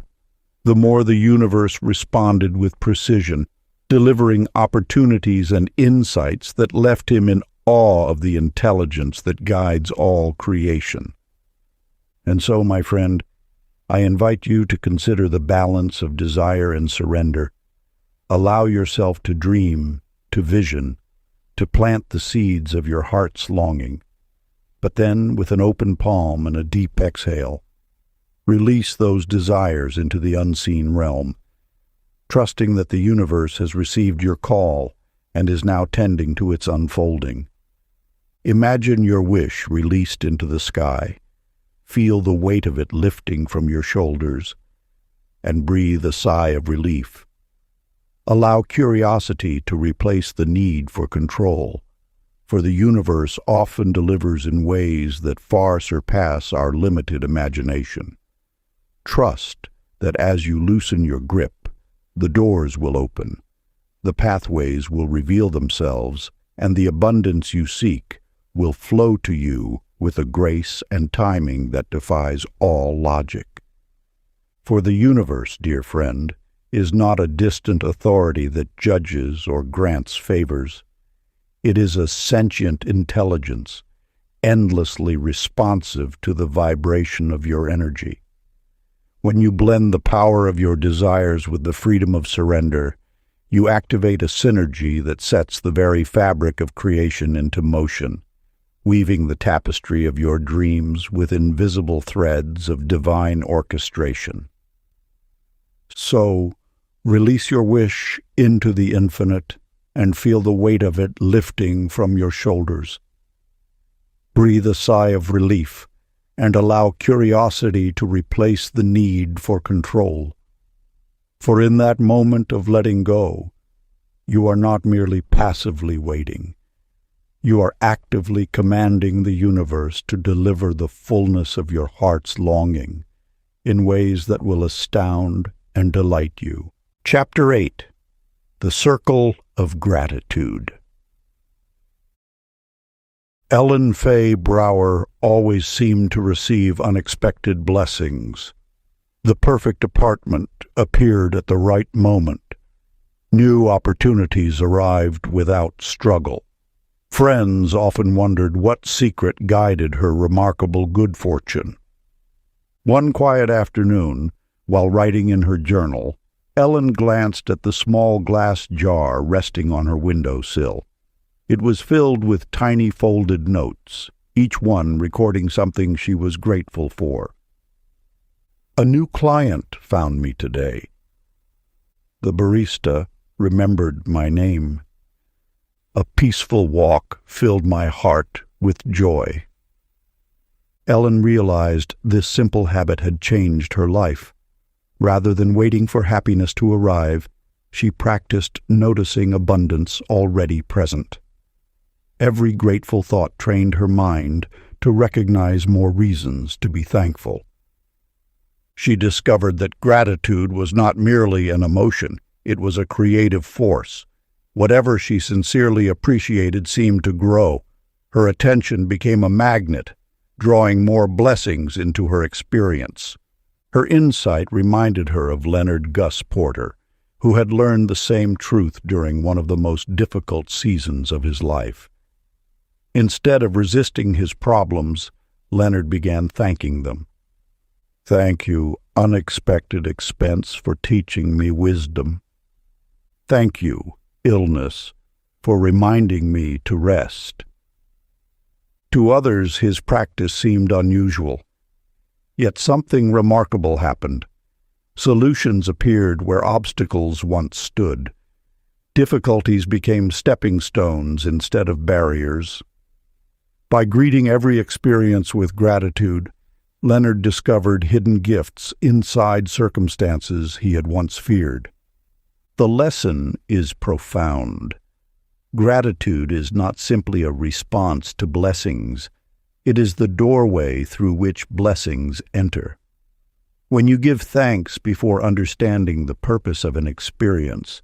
the more the universe responded with precision, delivering opportunities and insights that left him in awe of the intelligence that guides all creation. And so, my friend, I invite you to consider the balance of desire and surrender. Allow yourself to dream, to vision, to plant the seeds of your heart's longing. But then, with an open palm and a deep exhale, release those desires into the unseen realm, trusting that the universe has received your call and is now tending to its unfolding. Imagine your wish released into the sky. Feel the weight of it lifting from your shoulders, and breathe a sigh of relief. Allow curiosity to replace the need for control, for the universe often delivers in ways that far surpass our limited imagination. Trust that as you loosen your grip, the doors will open, the pathways will reveal themselves, and the abundance you seek will flow to you with a grace and timing that defies all logic. For the universe, dear friend, is not a distant authority that judges or grants favors. It is a sentient intelligence, endlessly responsive to the vibration of your energy. When you blend the power of your desires with the freedom of surrender, you activate a synergy that sets the very fabric of creation into motion, weaving the tapestry of your dreams with invisible threads of divine orchestration. So, release your wish into the infinite and feel the weight of it lifting from your shoulders. Breathe a sigh of relief and allow curiosity to replace the need for control. For in that moment of letting go, you are not merely passively waiting. You are actively commanding the universe to deliver the fullness of your heart's longing in ways that will astound and delight you. Chapter 8. The Circle of Gratitude. Ellen Faye Brower always seemed to receive unexpected blessings. The perfect apartment appeared at the right moment. New opportunities arrived without struggle. Friends often wondered what secret guided her remarkable good fortune. One quiet afternoon, while writing in her journal, Ellen glanced at the small glass jar resting on her windowsill. It was filled with tiny folded notes, each one recording something she was grateful for. "A new client found me today. The barista remembered my name. A peaceful walk filled my heart with joy." Ellen realized this simple habit had changed her life. Rather than waiting for happiness to arrive, she practiced noticing abundance already present. Every grateful thought trained her mind to recognize more reasons to be thankful. She discovered that gratitude was not merely an emotion, it was a creative force. Whatever she sincerely appreciated seemed to grow. Her attention became a magnet, drawing more blessings into her experience. Her insight reminded her of Leonard Gus Porter, who had learned the same truth during one of the most difficult seasons of his life. Instead of resisting his problems, Leonard began thanking them. "Thank you, unexpected expense, for teaching me wisdom. Thank you, illness, for reminding me to rest." To others, his practice seemed unusual. Yet something remarkable happened. Solutions appeared where obstacles once stood. Difficulties became stepping stones instead of barriers. By greeting every experience with gratitude, Leonard discovered hidden gifts inside circumstances he had once feared. The lesson is profound. Gratitude is not simply a response to blessings. It is the doorway through which blessings enter. When you give thanks before understanding the purpose of an experience,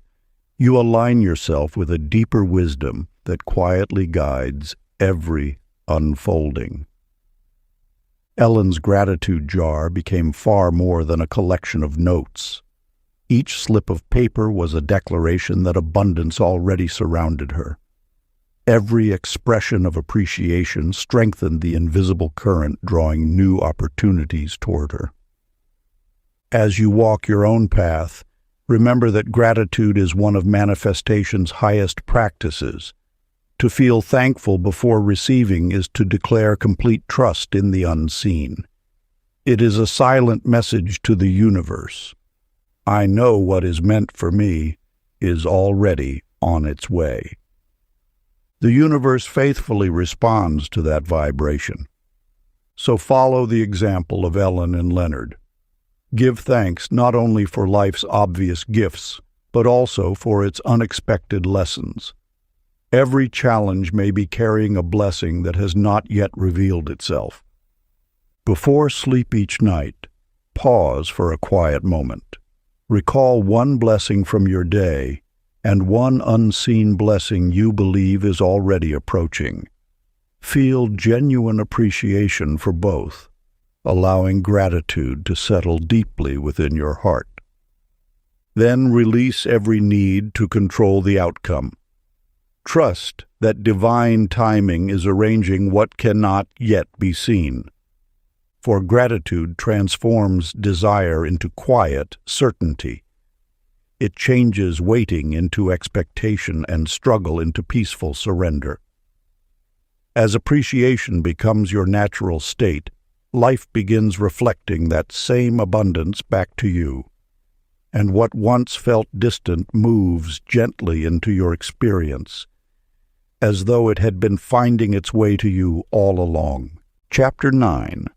you align yourself with a deeper wisdom that quietly guides every unfolding. Ellen's gratitude jar became far more than a collection of notes. Each slip of paper was a declaration that abundance already surrounded her. Every expression of appreciation strengthened the invisible current, drawing new opportunities toward her. As you walk your own path, remember that gratitude is one of manifestation's highest practices. To feel thankful before receiving is to declare complete trust in the unseen. It is a silent message to the universe. I know what is meant for me is already on its way. The universe faithfully responds to that vibration. So follow the example of Ellen and Leonard. Give thanks not only for life's obvious gifts, but also for its unexpected lessons. Every challenge may be carrying a blessing that has not yet revealed itself. Before sleep each night, pause for a quiet moment. Recall one blessing from your day and one unseen blessing you believe is already approaching. Feel genuine appreciation for both, allowing gratitude to settle deeply within your heart. Then release every need to control the outcome. Trust that divine timing is arranging what cannot yet be seen. For gratitude transforms desire into quiet certainty. It changes waiting into expectation and struggle into peaceful surrender. As appreciation becomes your natural state, life begins reflecting that same abundance back to you, and what once felt distant moves gently into your experience, as though it had been finding its way to you all along. Chapter 9.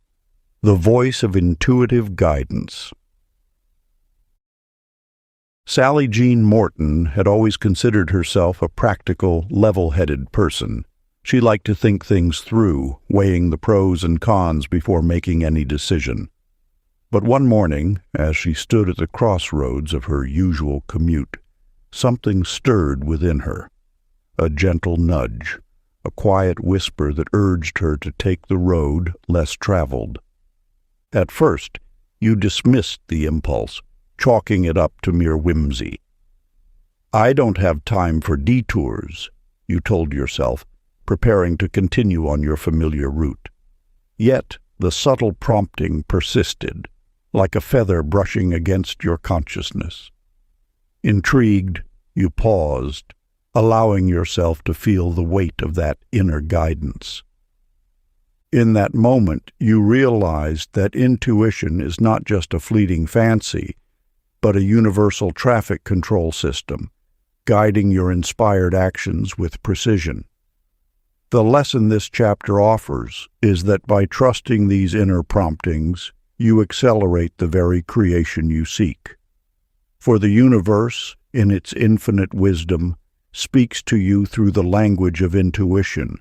The Voice of Intuitive Guidance. Sally Jean Morton had always considered herself a practical, level-headed person. She liked to think things through, weighing the pros and cons before making any decision. But one morning, as she stood at the crossroads of her usual commute, something stirred within her. A gentle nudge, a quiet whisper that urged her to take the road less traveled. At first, you dismissed the impulse, chalking it up to mere whimsy. "I don't have time for detours," you told yourself, preparing to continue on your familiar route. Yet the subtle prompting persisted, like a feather brushing against your consciousness. Intrigued, you paused, allowing yourself to feel the weight of that inner guidance. In that moment, you realized that intuition is not just a fleeting fancy, but a universal traffic control system, guiding your inspired actions with precision. The lesson this chapter offers is that by trusting these inner promptings, you accelerate the very creation you seek. For the universe, in its infinite wisdom, speaks to you through the language of intuition,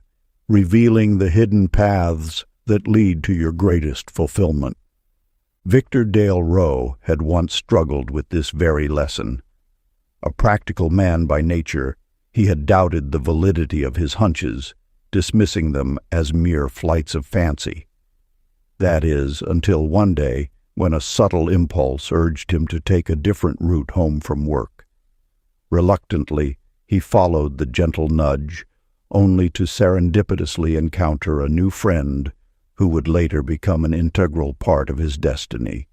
revealing the hidden paths that lead to your greatest fulfillment. Victor Dale Rowe had once struggled with this very lesson. A practical man by nature, he had doubted the validity of his hunches, dismissing them as mere flights of fancy. That is, until one day, when a subtle impulse urged him to take a different route home from work. Reluctantly, he followed the gentle nudge, only to serendipitously encounter a new friend who would later become an integral part of his destiny.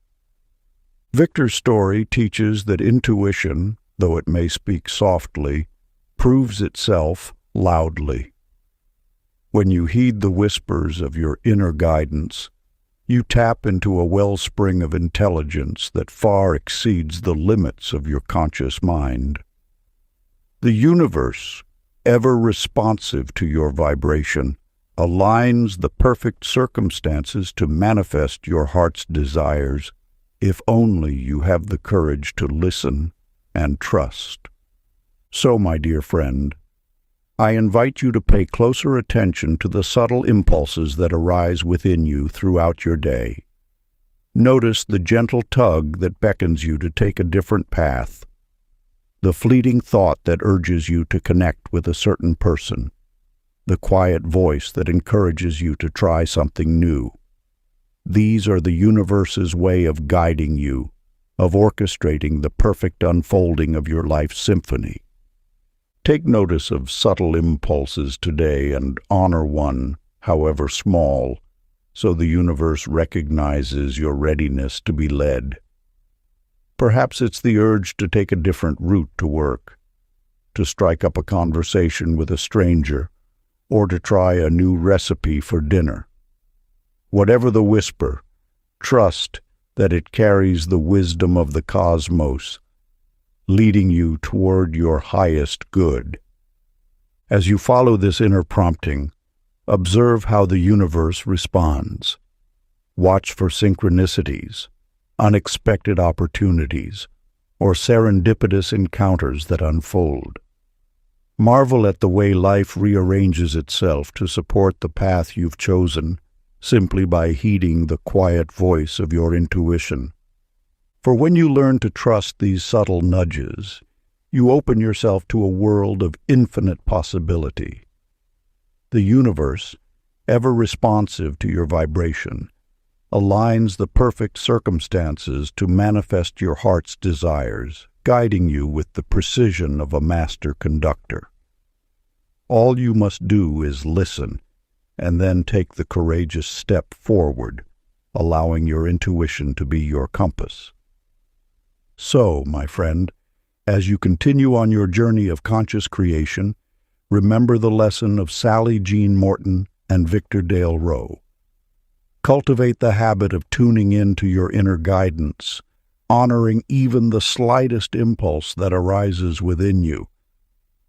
Victor's story teaches that intuition, though it may speak softly, proves itself loudly. When you heed the whispers of your inner guidance, you tap into a wellspring of intelligence that far exceeds the limits of your conscious mind. The universe, ever responsive to your vibration, aligns the perfect circumstances to manifest your heart's desires, if only you have the courage to listen and trust. So, my dear friend, I invite you to pay closer attention to the subtle impulses that arise within you throughout your day. Notice the gentle tug that beckons you to take a different path, the fleeting thought that urges you to connect with a certain person, the quiet voice that encourages you to try something new. These are the universe's way of guiding you, of orchestrating the perfect unfolding of your life's symphony. Take notice of subtle impulses today and honor one, however small, so the universe recognizes your readiness to be led. Perhaps it's the urge to take a different route to work, to strike up a conversation with a stranger, or to try a new recipe for dinner. Whatever the whisper, trust that it carries the wisdom of the cosmos, leading you toward your highest good. As you follow this inner prompting, observe how the universe responds. Watch for synchronicities, unexpected opportunities, or serendipitous encounters that unfold. Marvel at the way life rearranges itself to support the path you've chosen, simply by heeding the quiet voice of your intuition. For when you learn to trust these subtle nudges, you open yourself to a world of infinite possibility. The universe, ever responsive to your vibration, aligns the perfect circumstances to manifest your heart's desires, guiding you with the precision of a master conductor. All you must do is listen, and then take the courageous step forward, allowing your intuition to be your compass. So, my friend, as you continue on your journey of conscious creation, remember the lesson of Sally Jean Morton and Victor Dale Rowe. Cultivate the habit of tuning in to your inner guidance, honoring even the slightest impulse that arises within you.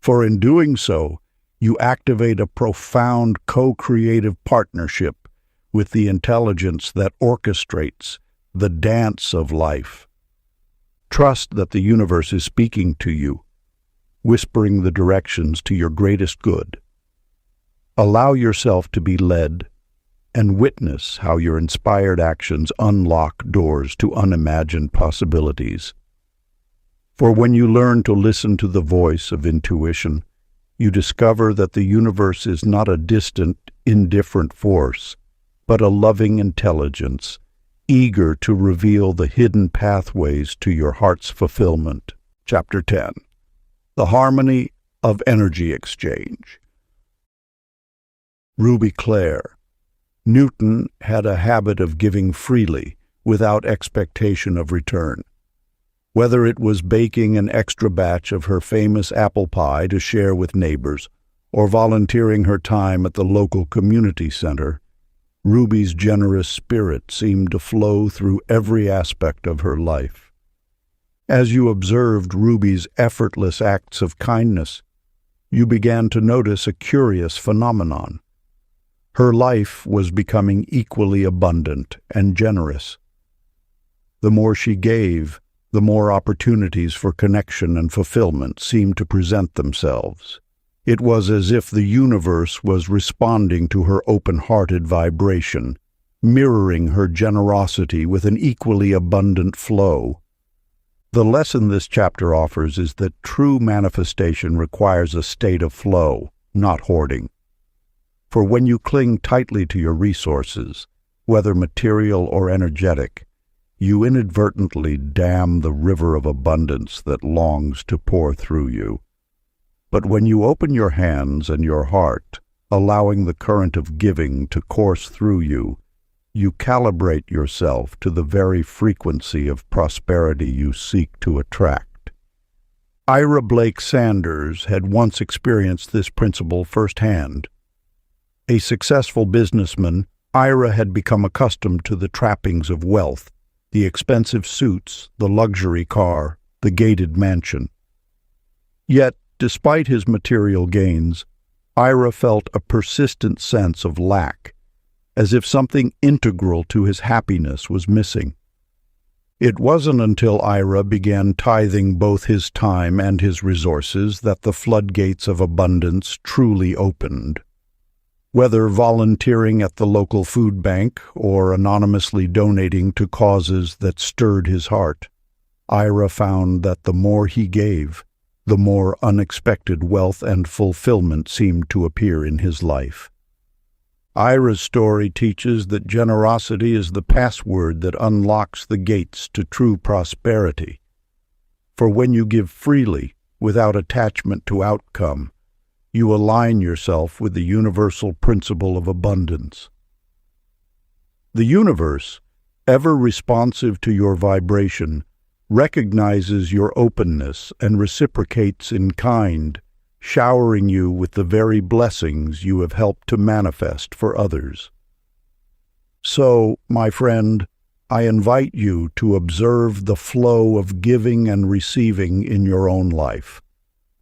For in doing so, you activate a profound co-creative partnership with the intelligence that orchestrates the dance of life. Trust that the universe is speaking to you, whispering the directions to your greatest good. Allow yourself to be led, and witness how your inspired actions unlock doors to unimagined possibilities. For when you learn to listen to the voice of intuition, you discover that the universe is not a distant, indifferent force, but a loving intelligence, eager to reveal the hidden pathways to your heart's fulfillment. Chapter 10. The Harmony of Energy Exchange. Ruby Clare. Newton had a habit of giving freely, without expectation of return. Whether it was baking an extra batch of her famous apple pie to share with neighbors, or volunteering her time at the local community center, Ruby's generous spirit seemed to flow through every aspect of her life. As you observed Ruby's effortless acts of kindness, you began to notice a curious phenomenon. Her life was becoming equally abundant and generous. The more she gave, the more opportunities for connection and fulfillment seemed to present themselves. It was as if the universe was responding to her open-hearted vibration, mirroring her generosity with an equally abundant flow. The lesson this chapter offers is that true manifestation requires a state of flow, not hoarding. For when you cling tightly to your resources, whether material or energetic, you inadvertently dam the river of abundance that longs to pour through you. But when you open your hands and your heart, allowing the current of giving to course through you, you calibrate yourself to the very frequency of prosperity you seek to attract. Ira Blake Sanders had once experienced this principle firsthand. A successful businessman, Ira had become accustomed to the trappings of wealth, the expensive suits, the luxury car, the gated mansion. Yet, despite his material gains, Ira felt a persistent sense of lack, as if something integral to his happiness was missing. It wasn't until Ira began tithing both his time and his resources that the floodgates of abundance truly opened. Whether volunteering at the local food bank or anonymously donating to causes that stirred his heart, Ira found that the more he gave, the more unexpected wealth and fulfillment seemed to appear in his life. Ira's story teaches that generosity is the password that unlocks the gates to true prosperity. For when you give freely, without attachment to outcome, you align yourself with the universal principle of abundance. The universe, ever responsive to your vibration, recognizes your openness and reciprocates in kind, showering you with the very blessings you have helped to manifest for others. So, my friend, I invite you to observe the flow of giving and receiving in your own life.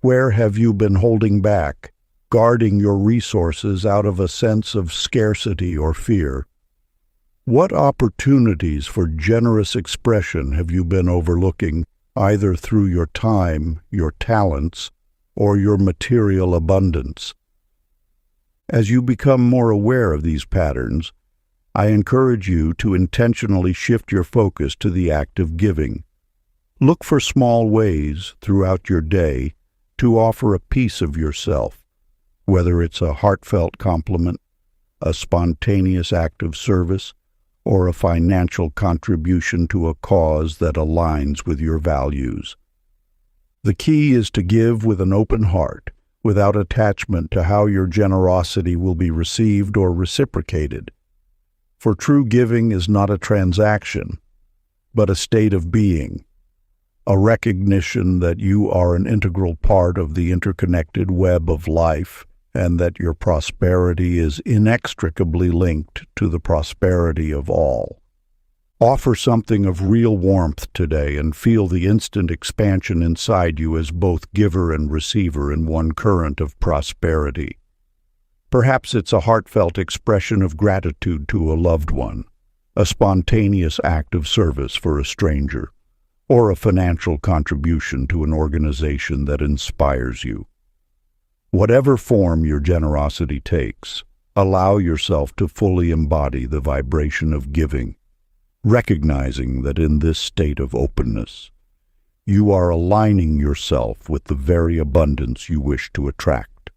Where have you been holding back, guarding your resources out of a sense of scarcity or fear? What opportunities for generous expression have you been overlooking, either through your time, your talents, or your material abundance? As you become more aware of these patterns, I encourage you to intentionally shift your focus to the act of giving. Look for small ways throughout your day to offer a piece of yourself, whether it's a heartfelt compliment, a spontaneous act of service, or a financial contribution to a cause that aligns with your values. The key is to give with an open heart, without attachment to how your generosity will be received or reciprocated. For true giving is not a transaction, but a state of being, a recognition that you are an integral part of the interconnected web of life, and that your prosperity is inextricably linked to the prosperity of all. Offer something of real warmth today and feel the instant expansion inside you as both giver and receiver in one current of prosperity. Perhaps it's a heartfelt expression of gratitude to a loved one, a spontaneous act of service for a stranger, or a financial contribution to an organization that inspires you. Whatever form your generosity takes, allow yourself to fully embody the vibration of giving, recognizing that in this state of openness, you are aligning yourself with the very abundance you wish to attract.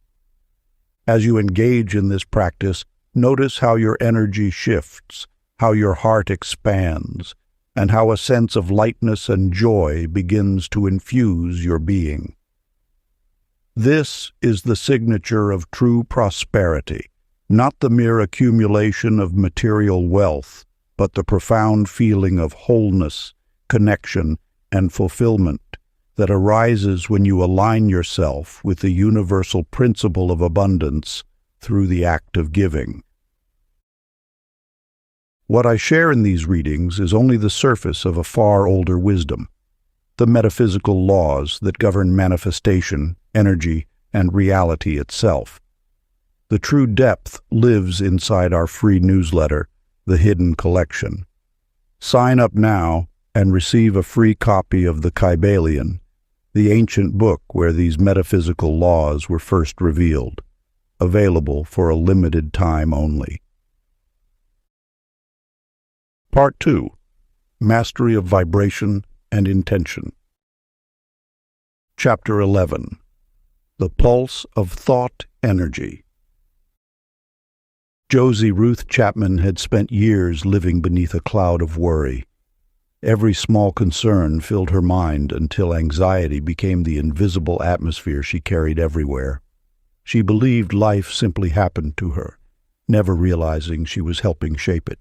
As you engage in this practice, notice how your energy shifts, how your heart expands, and how a sense of lightness and joy begins to infuse your being. This is the signature of true prosperity, not the mere accumulation of material wealth, but the profound feeling of wholeness, connection, and fulfillment that arises when you align yourself with the universal principle of abundance through the act of giving. What I share in these readings is only the surface of a far older wisdom, the metaphysical laws that govern manifestation, energy, and reality itself. The true depth lives inside our free newsletter, The Hidden Collection. Sign up now and receive a free copy of the Kybalion, the ancient book where these metaphysical laws were first revealed, available for a limited time only. Part 2. Mastery of Vibration and Intention. Chapter 11. The Pulse of Thought Energy. Josie Ruth Chapman had spent years living beneath a cloud of worry. Every small concern filled her mind until anxiety became the invisible atmosphere she carried everywhere. She believed life simply happened to her, never realizing she was helping shape it.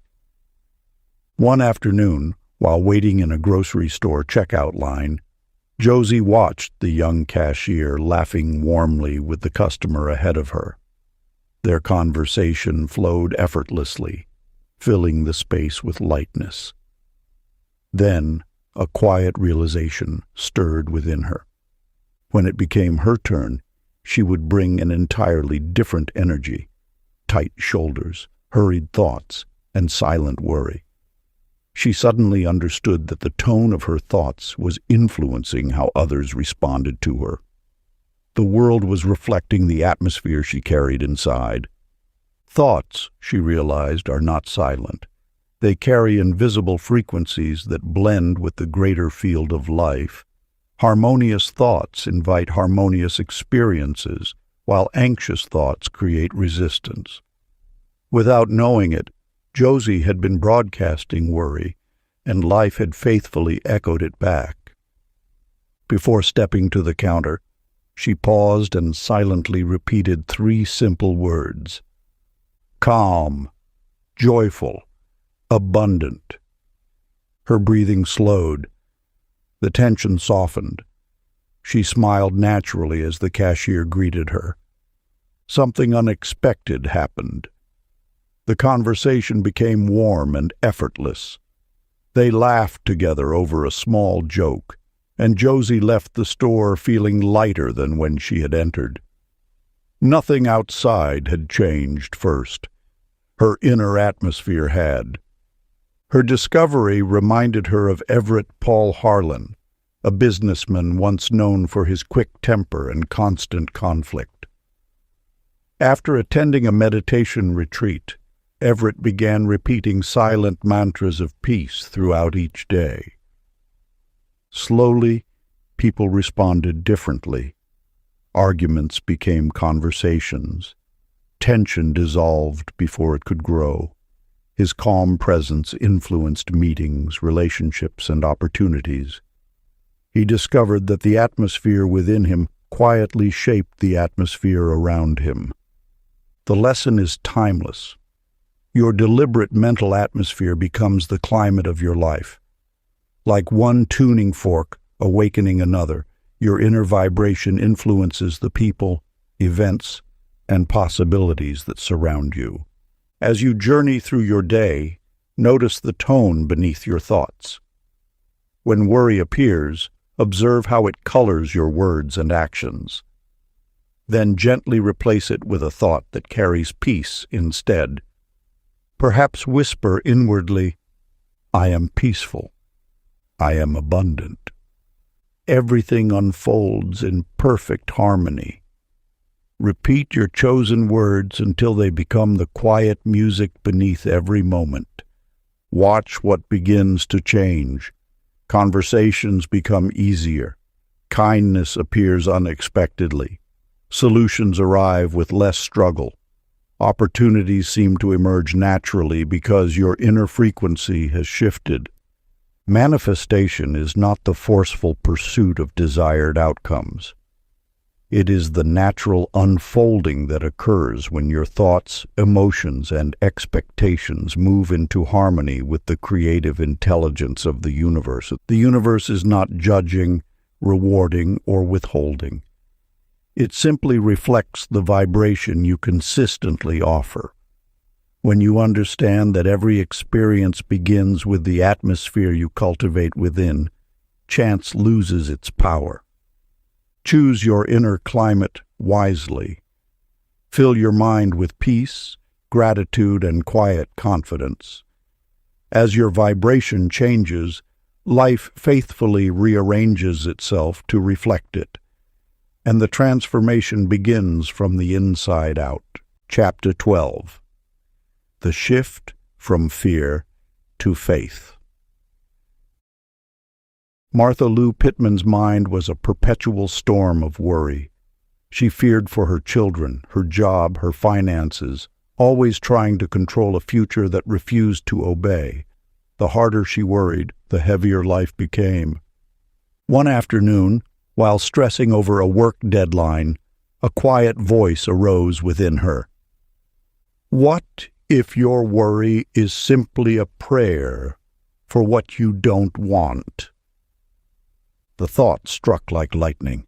One afternoon, while waiting in a grocery store checkout line, Josie watched the young cashier laughing warmly with the customer ahead of her. Their conversation flowed effortlessly, filling the space with lightness. Then, a quiet realization stirred within her. When it became her turn, she would bring an entirely different energy, tight shoulders, hurried thoughts, and silent worry. She suddenly understood that the tone of her thoughts was influencing how others responded to her. The world was reflecting the atmosphere she carried inside. Thoughts, she realized, are not silent. They carry invisible frequencies that blend with the greater field of life. Harmonious thoughts invite harmonious experiences, while anxious thoughts create resistance. Without knowing it, Josie had been broadcasting worry, and life had faithfully echoed it back. Before stepping to the counter, she paused and silently repeated 3 simple words: calm, joyful, abundant. Her breathing slowed. The tension softened. She smiled naturally as the cashier greeted her. Something unexpected happened. The conversation became warm and effortless. They laughed together over a small joke, and Josie left the store feeling lighter than when she had entered. Nothing outside had changed first. Her inner atmosphere had. Her discovery reminded her of Everett Paul Harlan, a businessman once known for his quick temper and constant conflict. After attending a meditation retreat, Everett began repeating silent mantras of peace throughout each day. Slowly, people responded differently. Arguments became conversations. Tension dissolved before it could grow. His calm presence influenced meetings, relationships, and opportunities. He discovered that the atmosphere within him quietly shaped the atmosphere around him. The lesson is timeless. Your deliberate mental atmosphere becomes the climate of your life. Like one tuning fork awakening another, your inner vibration influences the people, events, and possibilities that surround you. As you journey through your day, notice the tone beneath your thoughts. When worry appears, observe how it colors your words and actions. Then gently replace it with a thought that carries peace instead. Perhaps whisper inwardly, "I am peaceful. I am abundant." Everything unfolds in perfect harmony. Repeat your chosen words until they become the quiet music beneath every moment. Watch what begins to change. Conversations become easier. Kindness appears unexpectedly. Solutions arrive with less struggle. Opportunities seem to emerge naturally because your inner frequency has shifted. Manifestation is not the forceful pursuit of desired outcomes. It is the natural unfolding that occurs when your thoughts, emotions, and expectations move into harmony with the creative intelligence of the universe. The universe is not judging, rewarding, or withholding. It simply reflects the vibration you consistently offer. When you understand that every experience begins with the atmosphere you cultivate within, chance loses its power. Choose your inner climate wisely. Fill your mind with peace, gratitude, and quiet confidence. As your vibration changes, life faithfully rearranges itself to reflect it, and the transformation begins from the inside out. Chapter 12. The Shift from Fear to Faith. Martha Lou Pittman's mind was a perpetual storm of worry. She feared for her children, her job, her finances, always trying to control a future that refused to obey. The harder she worried, the heavier life became. One afternoon, while stressing over a work deadline, a quiet voice arose within her. What if your worry is simply a prayer for what you don't want? The thought struck like lightning.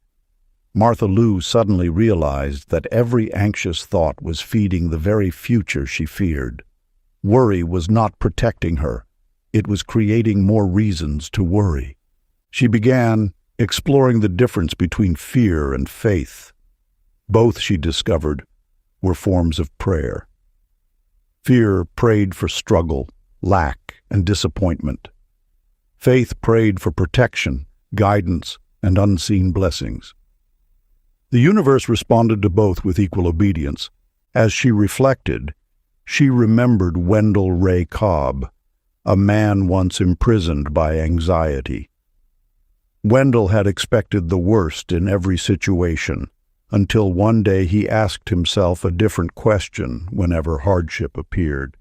Martha Lou suddenly realized that every anxious thought was feeding the very future she feared. Worry was not protecting her. It was creating more reasons to worry. She began exploring the difference between fear and faith. Both, she discovered, were forms of prayer. Fear prayed for struggle, lack, and disappointment. Faith prayed for protection, guidance, and unseen blessings. The universe responded to both with equal obedience. As she reflected, she remembered Wendell Ray Cobb, a man once imprisoned by anxiety. Wendell had expected the worst in every situation, until one day he asked himself a different question whenever hardship appeared.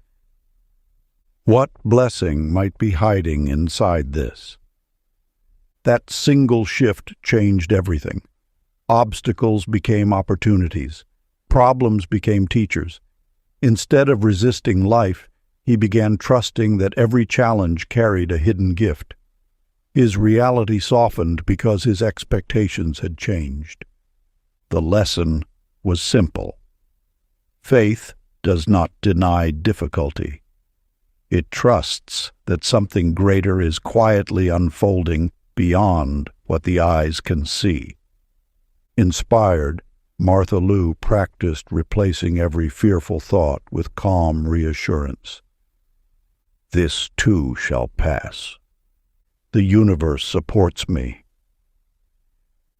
What blessing might be hiding inside this? That single shift changed everything. Obstacles became opportunities. Problems became teachers. Instead of resisting life, he began trusting that every challenge carried a hidden gift. His reality softened because his expectations had changed. The lesson was simple. Faith does not deny difficulty. It trusts that something greater is quietly unfolding beyond what the eyes can see. Inspired, Martha Lou practiced replacing every fearful thought with calm reassurance. This too shall pass. The universe supports me.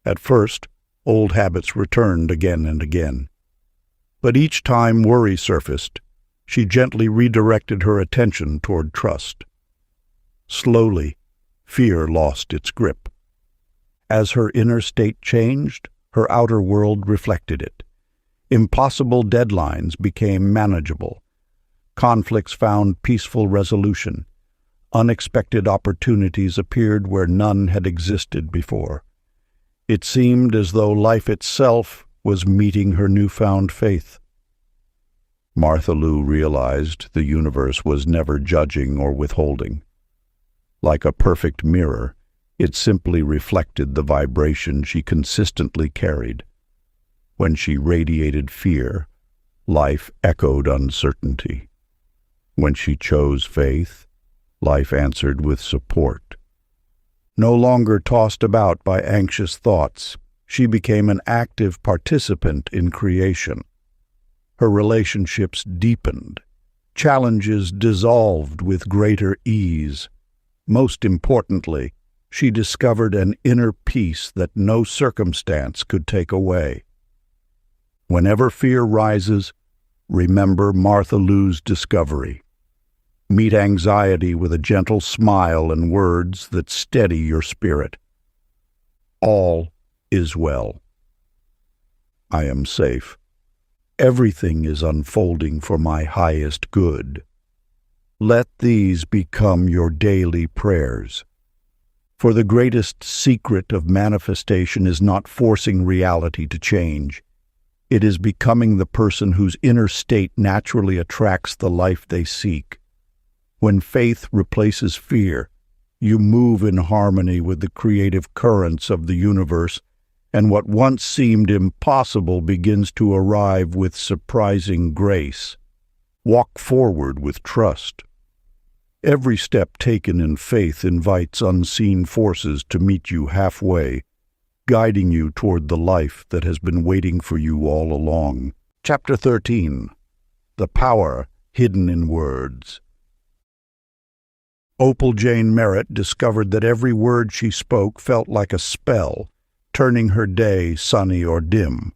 At first, old habits returned again and again. But each time worry surfaced, she gently redirected her attention toward trust. Slowly, fear lost its grip. As her inner state changed, her outer world reflected it. Impossible deadlines became manageable. Conflicts found peaceful resolution. Unexpected opportunities appeared where none had existed before. It seemed as though life itself was meeting her newfound faith. Martha Lou realized the universe was never judging or withholding. Like a perfect mirror, it simply reflected the vibration she consistently carried. When she radiated fear, life echoed uncertainty. When she chose faith, life answered with support. No longer tossed about by anxious thoughts, she became an active participant in creation. Her relationships deepened. Challenges dissolved with greater ease. Most importantly, she discovered an inner peace that no circumstance could take away. Whenever fear rises, remember Martha Lou's discovery. Meet anxiety with a gentle smile and words that steady your spirit. All is well. I am safe. Everything is unfolding for my highest good. Let these become your daily prayers. For the greatest secret of manifestation is not forcing reality to change. It is becoming the person whose inner state naturally attracts the life they seek. When faith replaces fear, you move in harmony with the creative currents of the universe, and what once seemed impossible begins to arrive with surprising grace. Walk forward with trust. Every step taken in faith invites unseen forces to meet you halfway, guiding you toward the life that has been waiting for you all along. Chapter 13. The Power Hidden in Words. Opal Jane Merritt discovered that every word she spoke felt like a spell, turning her day sunny or dim.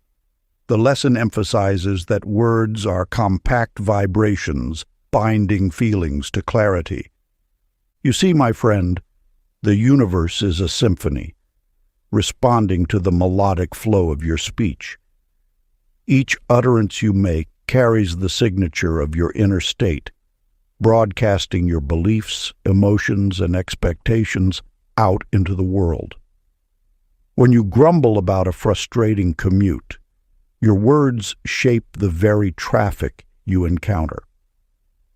The lesson emphasizes that words are compact vibrations, binding feelings to clarity. You see, my friend, the universe is a symphony, responding to the melodic flow of your speech. Each utterance you make carries the signature of your inner state, broadcasting your beliefs, emotions, and expectations out into the world. When you grumble about a frustrating commute, your words shape the very traffic you encounter.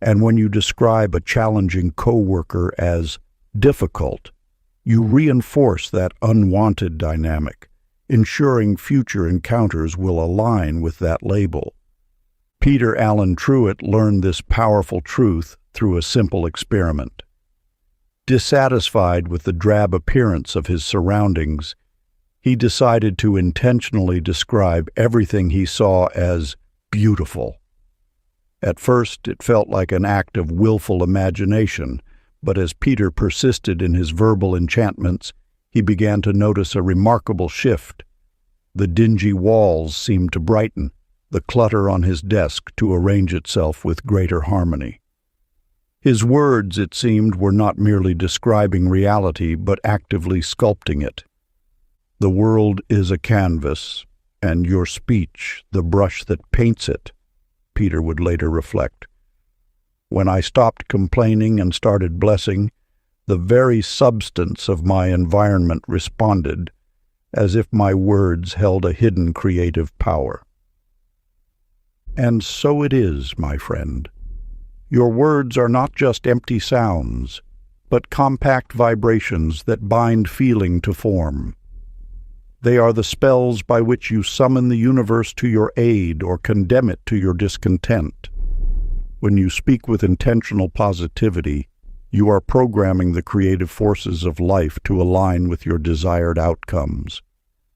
And when you describe a challenging coworker as difficult, you reinforce that unwanted dynamic, ensuring future encounters will align with that label. Peter Allen Truett learned this powerful truth through a simple experiment. Dissatisfied with the drab appearance of his surroundings, he decided to intentionally describe everything he saw as beautiful. At first, it felt like an act of willful imagination, but as Peter persisted in his verbal enchantments, he began to notice a remarkable shift. The dingy walls seemed to brighten, the clutter on his desk to arrange itself with greater harmony. His words, it seemed, were not merely describing reality, but actively sculpting it. The world is a canvas, and your speech the brush that paints it, Peter would later reflect. When I stopped complaining and started blessing, the very substance of my environment responded, as if my words held a hidden creative power. And so it is, my friend. Your words are not just empty sounds, but compact vibrations that bind feeling to form. They are the spells by which you summon the universe to your aid or condemn it to your discontent. When you speak with intentional positivity, you are programming the creative forces of life to align with your desired outcomes.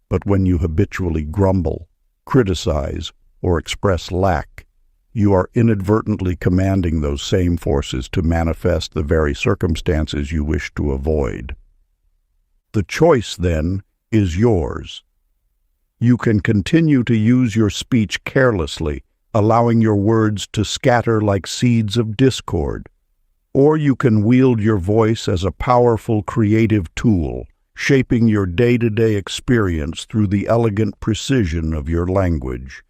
But when you habitually grumble, criticize, or express lack, you are inadvertently commanding those same forces to manifest the very circumstances you wish to avoid. The choice, then, is yours. You can continue to use your speech carelessly, allowing your words to scatter like seeds of discord, or you can wield your voice as a powerful creative tool, shaping your day-to-day experience through the elegant precision of your language.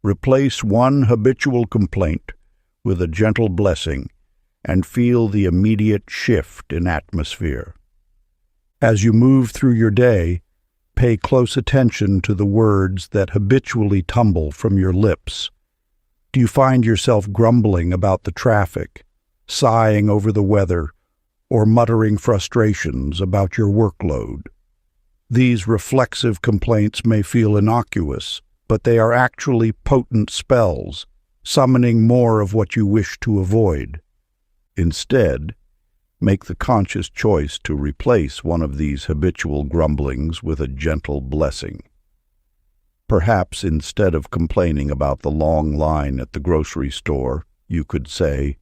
Replace one habitual complaint with a gentle blessing and feel the immediate shift in atmosphere. As you move through your day, pay close attention to the words that habitually tumble from your lips. Do you find yourself grumbling about the traffic, sighing over the weather, or muttering frustrations about your workload? These reflexive complaints may feel innocuous, but they are actually potent spells, summoning more of what you wish to avoid. Instead, make the conscious choice to replace one of these habitual grumblings with a gentle blessing. Perhaps instead of complaining about the long line at the grocery store, you could say,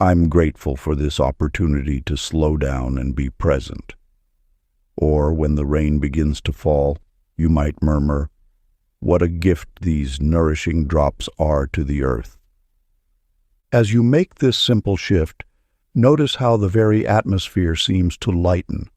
"I'm grateful for this opportunity to slow down and be present." Or when the rain begins to fall, you might murmur, "What a gift these nourishing drops are to the earth." As you make this simple shift, notice how the very atmosphere seems to lighten.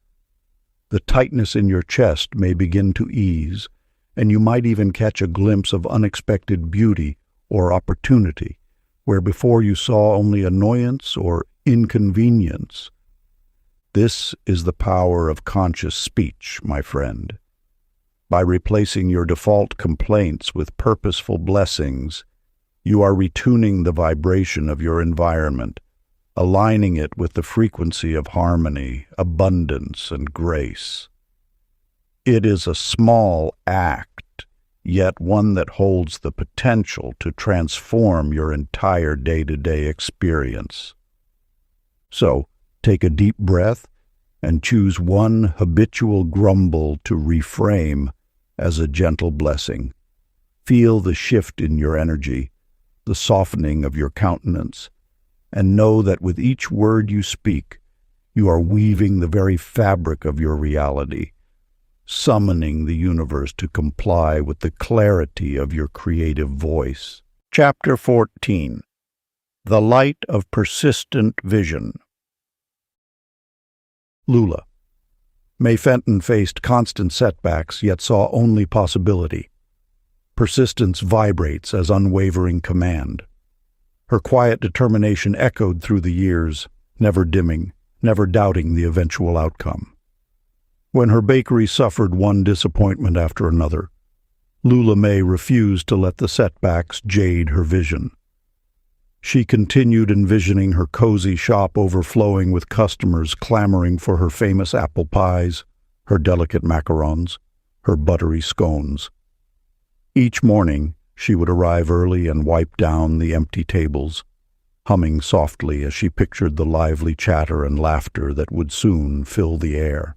The tightness in your chest may begin to ease, and you might even catch a glimpse of unexpected beauty or opportunity, where before you saw only annoyance or inconvenience. This is the power of conscious speech, my friend. By replacing your default complaints with purposeful blessings, you are retuning the vibration of your environment, aligning it with the frequency of harmony, abundance, and grace. It is a small act, yet one that holds the potential to transform your entire day-to-day experience. So, take a deep breath and choose one habitual grumble to reframe as a gentle blessing. Feel the shift in your energy, the softening of your countenance, and know that with each word you speak, you are weaving the very fabric of your reality, summoning the universe to comply with the clarity of your creative voice. Chapter 14. The Light of Persistent Vision. Lula. May Fenton faced constant setbacks, yet saw only possibility. Persistence vibrates as unwavering command. Her quiet determination echoed through the years, never dimming, never doubting the eventual outcome. When her bakery suffered one disappointment after another, Lula May refused to let the setbacks jade her vision. She continued envisioning her cozy shop overflowing with customers clamoring for her famous apple pies, her delicate macarons, her buttery scones. Each morning, she would arrive early and wipe down the empty tables, humming softly as she pictured the lively chatter and laughter that would soon fill the air.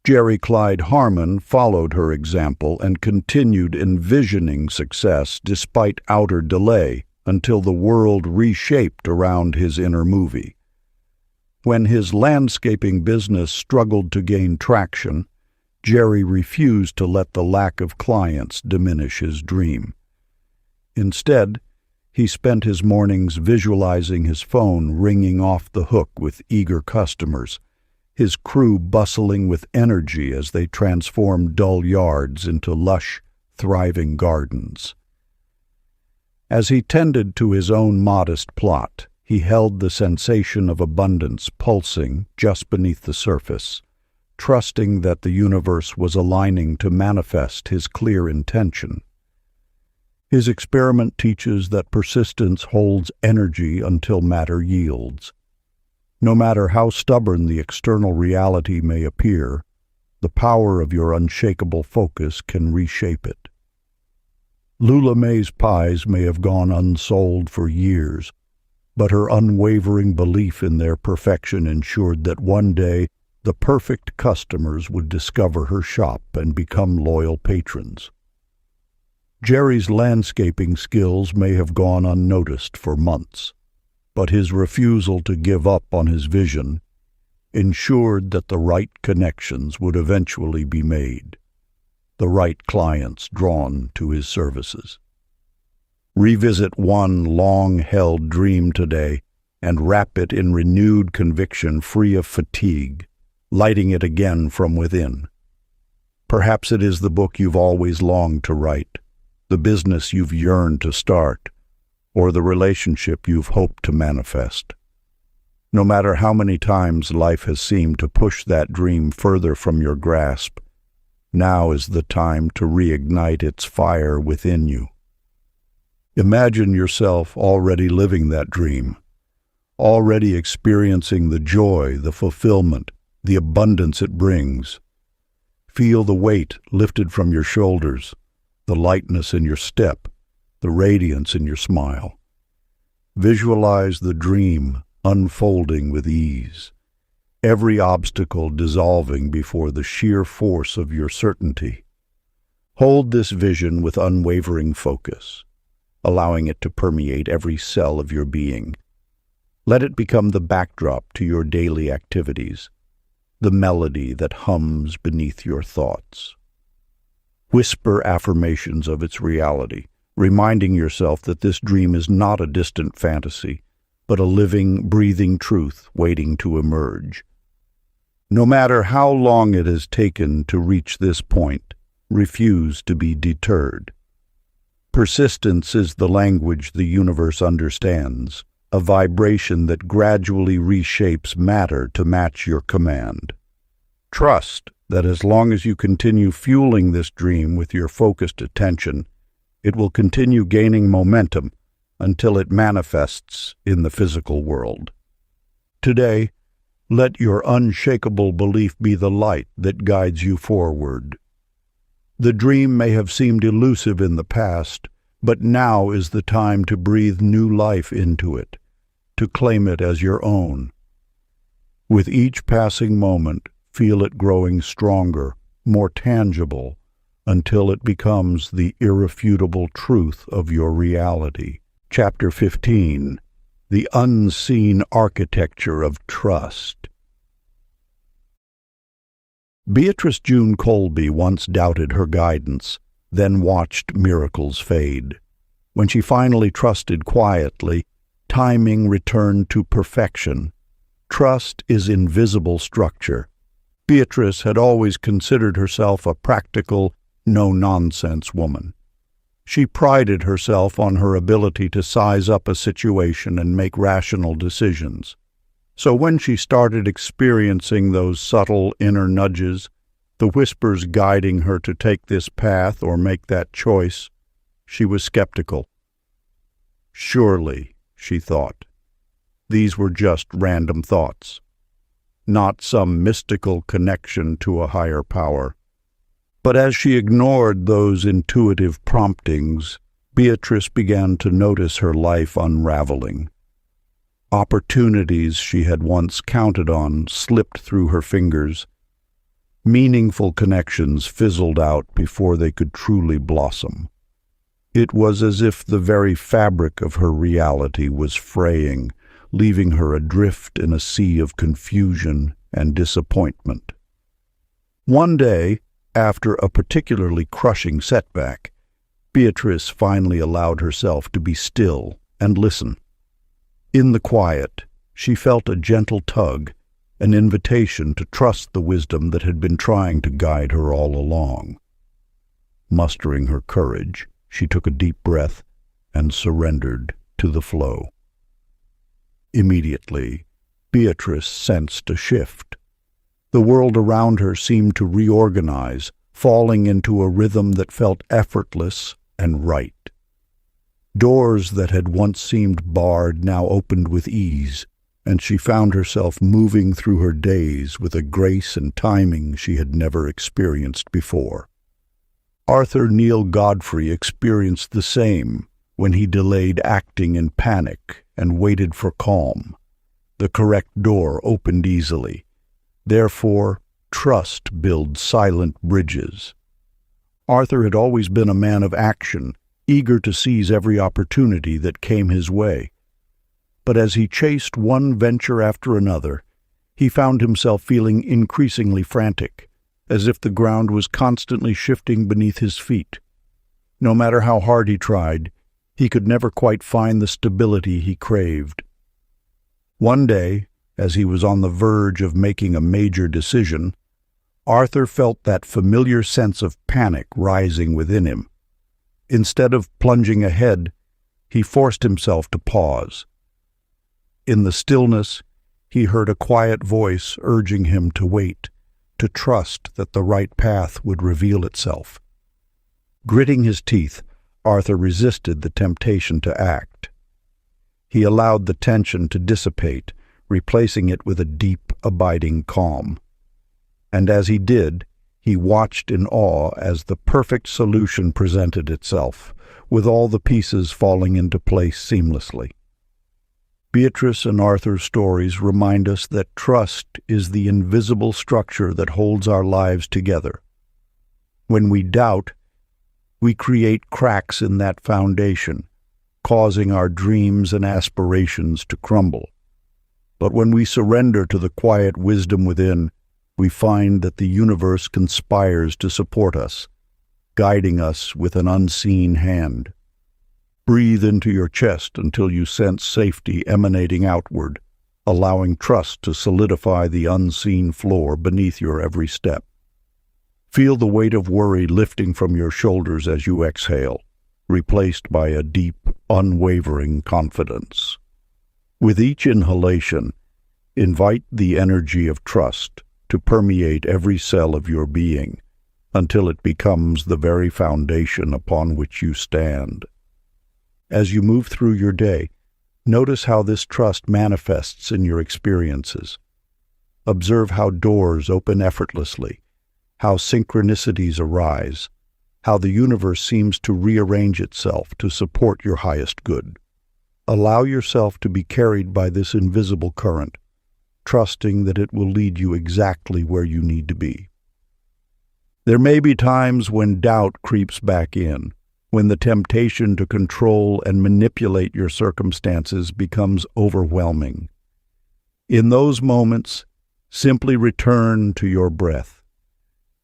Jerry Clyde Harmon followed her example and continued envisioning success despite outer delay until the world reshaped around his inner movie. When his landscaping business struggled to gain traction, Jerry refused to let the lack of clients diminish his dream. Instead, he spent his mornings visualizing his phone ringing off the hook with eager customers, his crew bustling with energy as they transformed dull yards into lush, thriving gardens. As he tended to his own modest plot, he held the sensation of abundance pulsing just beneath the surface, trusting that the universe was aligning to manifest his clear intention. His experiment teaches that persistence holds energy until matter yields. No matter how stubborn the external reality may appear, the power of your unshakable focus can reshape it. Lula May's pies may have gone unsold for years, but her unwavering belief in their perfection ensured that one day the perfect customers would discover her shop and become loyal patrons. Jerry's landscaping skills may have gone unnoticed for months, but his refusal to give up on his vision ensured that the right connections would eventually be made, the right clients drawn to his services. Revisit one long-held dream today and wrap it in renewed conviction free of fatigue, lighting it again from within. Perhaps it is the book you've always longed to write, the business you've yearned to start, or the relationship you've hoped to manifest. No matter how many times life has seemed to push that dream further from your grasp, now is the time to reignite its fire within you. Imagine yourself already living that dream, already experiencing the joy, the fulfillment, the abundance it brings. Feel the weight lifted from your shoulders, the lightness in your step, the radiance in your smile. Visualize the dream unfolding with ease, every obstacle dissolving before the sheer force of your certainty. Hold this vision with unwavering focus, allowing it to permeate every cell of your being. Let it become the backdrop to your daily activities, the melody that hums beneath your thoughts. Whisper affirmations of its reality, reminding yourself that this dream is not a distant fantasy, but a living, breathing truth waiting to emerge. No matter how long it has taken to reach this point, refuse to be deterred. Persistence is the language the universe understands, a vibration that gradually reshapes matter to match your command. Trust that as long as you continue fueling this dream with your focused attention, it will continue gaining momentum until it manifests in the physical world. Today, let your unshakable belief be the light that guides you forward. The dream may have seemed elusive in the past, but now is the time to breathe new life into it, to claim it as your own. With each passing moment, feel it growing stronger, more tangible, until it becomes the irrefutable truth of your reality. Chapter 15. The Unseen Architecture of Trust. Beatrice June Colby once doubted her guidance, then watched miracles fade. When she finally trusted quietly, timing returned to perfection. Trust is invisible structure. Beatrice had always considered herself a practical, no-nonsense woman. She prided herself on her ability to size up a situation and make rational decisions. So when she started experiencing those subtle inner nudges, the whispers guiding her to take this path or make that choice, she was skeptical. Surely, she thought, these were just random thoughts, not some mystical connection to a higher power. But as she ignored those intuitive promptings, Beatrice began to notice her life unraveling. Opportunities she had once counted on slipped through her fingers. Meaningful connections fizzled out before they could truly blossom. It was as if the very fabric of her reality was fraying, leaving her adrift in a sea of confusion and disappointment. One day, after a particularly crushing setback, Beatrice finally allowed herself to be still and listen. In the quiet, she felt a gentle tug, an invitation to trust the wisdom that had been trying to guide her all along. Mustering her courage, she took a deep breath and surrendered to the flow. Immediately, Beatrice sensed a shift. The world around her seemed to reorganize, falling into a rhythm that felt effortless and right. Doors that had once seemed barred now opened with ease, and she found herself moving through her days with a grace and timing she had never experienced before. Arthur Neil Godfrey experienced the same when he delayed acting in panic and waited for calm. The correct door opened easily. Therefore, trust builds silent bridges. Arthur had always been a man of action, eager to seize every opportunity that came his way. But as he chased one venture after another, he found himself feeling increasingly frantic, as if the ground was constantly shifting beneath his feet. No matter how hard he tried, he could never quite find the stability he craved. One day, as he was on the verge of making a major decision, Arthur felt that familiar sense of panic rising within him. Instead of plunging ahead, he forced himself to pause. In the stillness, he heard a quiet voice urging him to wait, to trust that the right path would reveal itself. Gritting his teeth, Arthur resisted the temptation to act. He allowed the tension to dissipate, replacing it with a deep, abiding calm. And as he did, he watched in awe as the perfect solution presented itself, with all the pieces falling into place seamlessly. Beatrice and Arthur's stories remind us that trust is the invisible structure that holds our lives together. When we doubt, we create cracks in that foundation, causing our dreams and aspirations to crumble. But when we surrender to the quiet wisdom within, we find that the universe conspires to support us, guiding us with an unseen hand. Breathe into your chest until you sense safety emanating outward, allowing trust to solidify the unseen floor beneath your every step. Feel the weight of worry lifting from your shoulders as you exhale, replaced by a deep, unwavering confidence. With each inhalation, invite the energy of trust to permeate every cell of your being until it becomes the very foundation upon which you stand. As you move through your day, notice how this trust manifests in your experiences. Observe how doors open effortlessly, how synchronicities arise, how the universe seems to rearrange itself to support your highest good. Allow yourself to be carried by this invisible current, trusting that it will lead you exactly where you need to be. There may be times when doubt creeps back in, when the temptation to control and manipulate your circumstances becomes overwhelming. In those moments, simply return to your breath,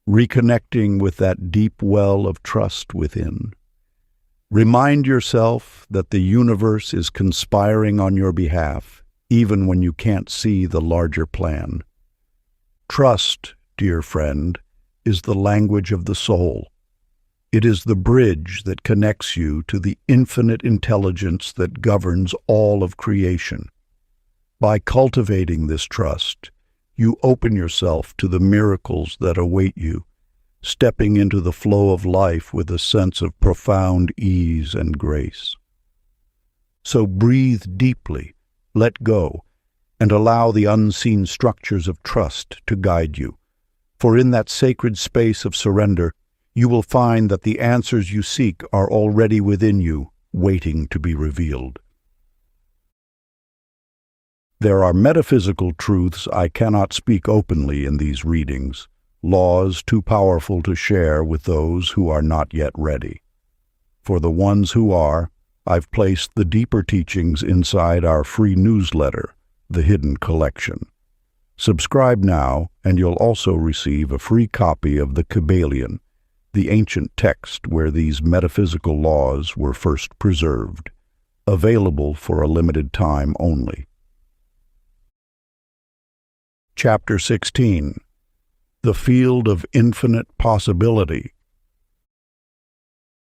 reconnecting with that deep well of trust within. Remind yourself that the universe is conspiring on your behalf, even when you can't see the larger plan. Trust, dear friend, is the language of the soul. It is the bridge that connects you to the infinite intelligence that governs all of creation. By cultivating this trust, you open yourself to the miracles that await you, stepping into the flow of life with a sense of profound ease and grace. So breathe deeply, let go, and allow the unseen structures of trust to guide you. For in that sacred space of surrender, you will find that the answers you seek are already within you, waiting to be revealed. There are metaphysical truths I cannot speak openly in these readings, laws too powerful to share with those who are not yet ready. For the ones who are, I've placed the deeper teachings inside our free newsletter, The Hidden Collection. Subscribe now, and you'll also receive a free copy of the Kabbalion, the ancient text where these metaphysical laws were first preserved, available for a limited time only. Chapter 16. The Field of Infinite Possibility.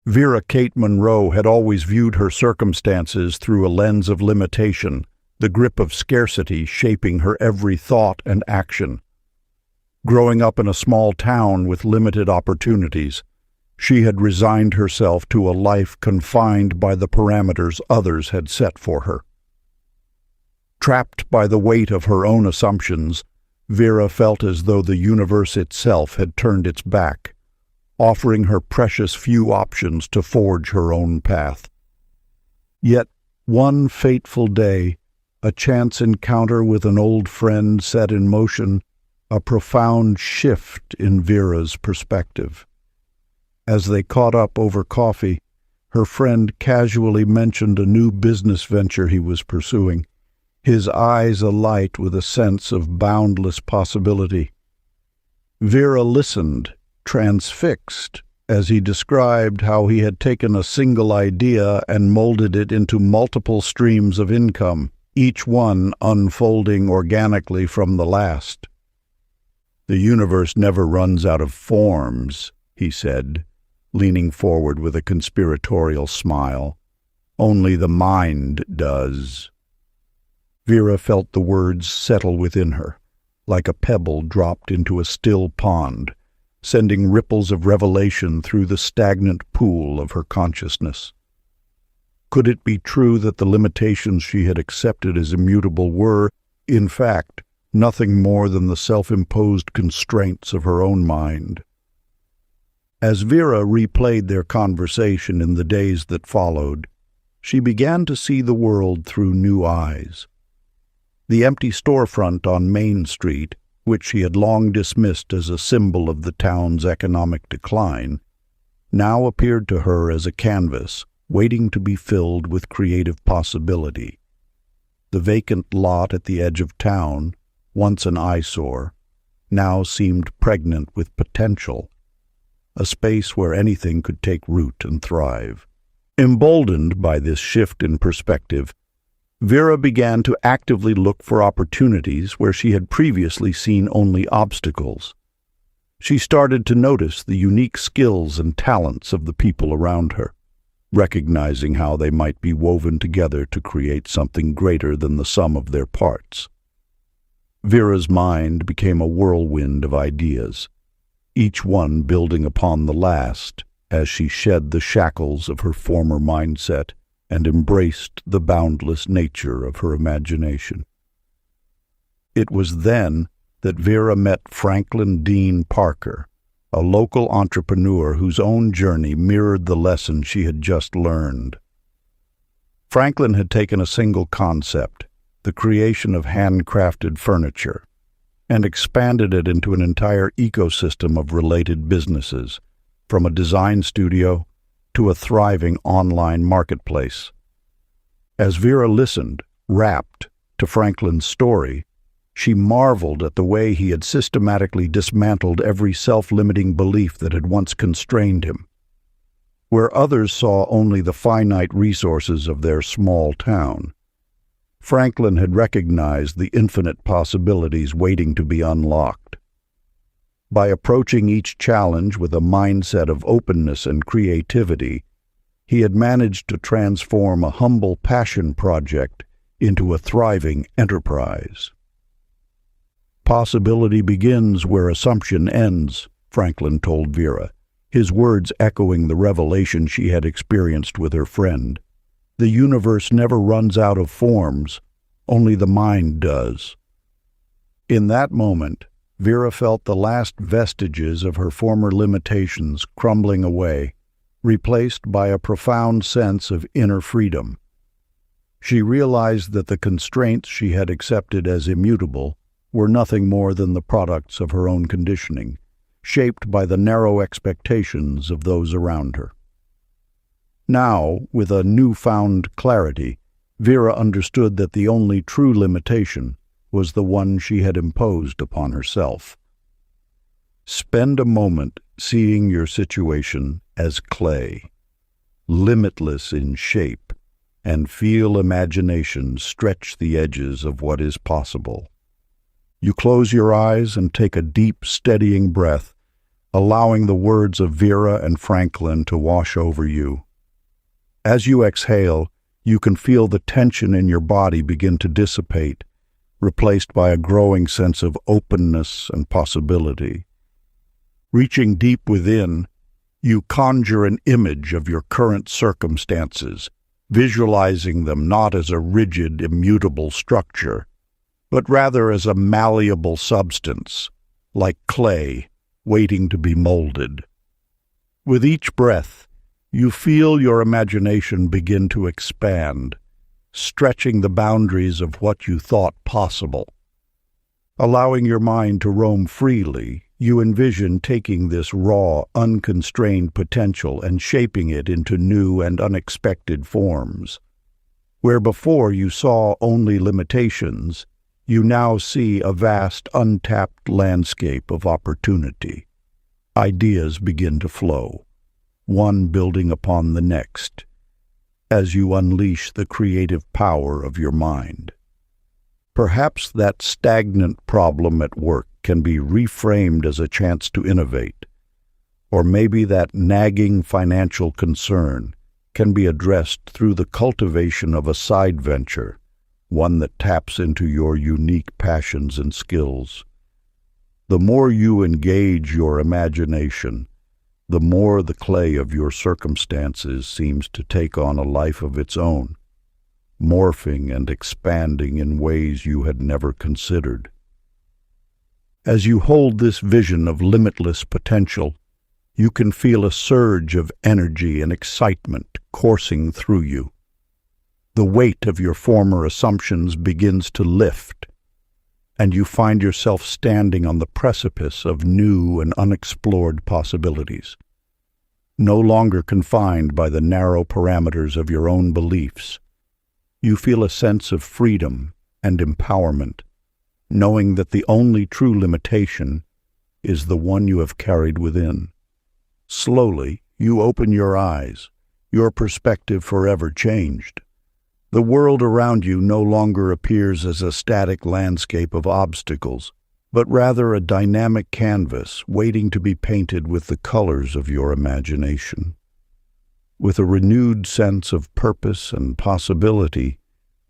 Vera Kate Monroe had always viewed her circumstances through a lens of limitation, the grip of scarcity shaping her every thought and action. Growing up in a small town with limited opportunities, she had resigned herself to a life confined by the parameters others had set for her. Trapped by the weight of her own assumptions, Vera felt as though the universe itself had turned its back, offering her precious few options to forge her own path. Yet, one fateful day, a chance encounter with an old friend set in motion a profound shift in Vera's perspective. As they caught up over coffee, her friend casually mentioned a new business venture he was pursuing, his eyes alight with a sense of boundless possibility. Vera listened, transfixed, as he described how he had taken a single idea and molded it into multiple streams of income, each one unfolding organically from the last. "The universe never runs out of forms," he said, leaning forward with a conspiratorial smile. "Only the mind does." Vera felt the words settle within her, like a pebble dropped into a still pond, sending ripples of revelation through the stagnant pool of her consciousness. Could it be true that the limitations she had accepted as immutable were, in fact, nothing more than the self-imposed constraints of her own mind? As Vera replayed their conversation in the days that followed, she began to see the world through new eyes. The empty storefront on Main Street, which she had long dismissed as a symbol of the town's economic decline, now appeared to her as a canvas waiting to be filled with creative possibility. The vacant lot at the edge of town, once an eyesore, now seemed pregnant with potential, a space where anything could take root and thrive. Emboldened by this shift in perspective, Vera began to actively look for opportunities where she had previously seen only obstacles. She started to notice the unique skills and talents of the people around her. recognizing how they might be woven together to create something greater than the sum of their parts. Vera's mind became a whirlwind of ideas, each one building upon the last as she shed the shackles of her former mindset and embraced the boundless nature of her imagination. It was then that Vera met Franklin Dean Parker, a local entrepreneur whose own journey mirrored the lesson she had just learned. Franklin had taken a single concept, the creation of handcrafted furniture, and expanded it into an entire ecosystem of related businesses, from a design studio to a thriving online marketplace. As Vera listened, rapt, to Franklin's story, she marveled at the way he had systematically dismantled every self-limiting belief that had once constrained him. Where others saw only the finite resources of their small town, Franklin had recognized the infinite possibilities waiting to be unlocked. By approaching each challenge with a mindset of openness and creativity, he had managed to transform a humble passion project into a thriving enterprise. "Possibility begins where assumption ends," Franklin told Vera, his words echoing the revelation she had experienced with her friend. "The universe never runs out of forms, only the mind does." In that moment, Vera felt the last vestiges of her former limitations crumbling away, replaced by a profound sense of inner freedom. She realized that the constraints she had accepted as immutable were nothing more than the products of her own conditioning, shaped by the narrow expectations of those around her. Now, with a newfound clarity, Vera understood that the only true limitation was the one she had imposed upon herself. Spend a moment seeing your situation as clay, limitless in shape, and feel imagination stretch the edges of what is possible. You close your eyes and take a deep, steadying breath, allowing the words of Vera and Franklin to wash over you. As you exhale, you can feel the tension in your body begin to dissipate, replaced by a growing sense of openness and possibility. Reaching deep within, you conjure an image of your current circumstances, visualizing them not as a rigid, immutable structure, but rather as a malleable substance, like clay, waiting to be molded. With each breath, you feel your imagination begin to expand, stretching the boundaries of what you thought possible. Allowing your mind to roam freely, you envision taking this raw, unconstrained potential and shaping it into new and unexpected forms. Where before you saw only limitations, you now see a vast, untapped landscape of opportunity. Ideas begin to flow, one building upon the next, as you unleash the creative power of your mind. Perhaps that stagnant problem at work can be reframed as a chance to innovate, or maybe that nagging financial concern can be addressed through the cultivation of a side venture, one that taps into your unique passions and skills. The more you engage your imagination, the more the clay of your circumstances seems to take on a life of its own, morphing and expanding in ways you had never considered. As you hold this vision of limitless potential, you can feel a surge of energy and excitement coursing through you. The weight of your former assumptions begins to lift, and you find yourself standing on the precipice of new and unexplored possibilities. No longer confined by the narrow parameters of your own beliefs, you feel a sense of freedom and empowerment, knowing that the only true limitation is the one you have carried within. Slowly, you open your eyes, your perspective forever changed. The world around you no longer appears as a static landscape of obstacles, but rather a dynamic canvas waiting to be painted with the colors of your imagination. With a renewed sense of purpose and possibility,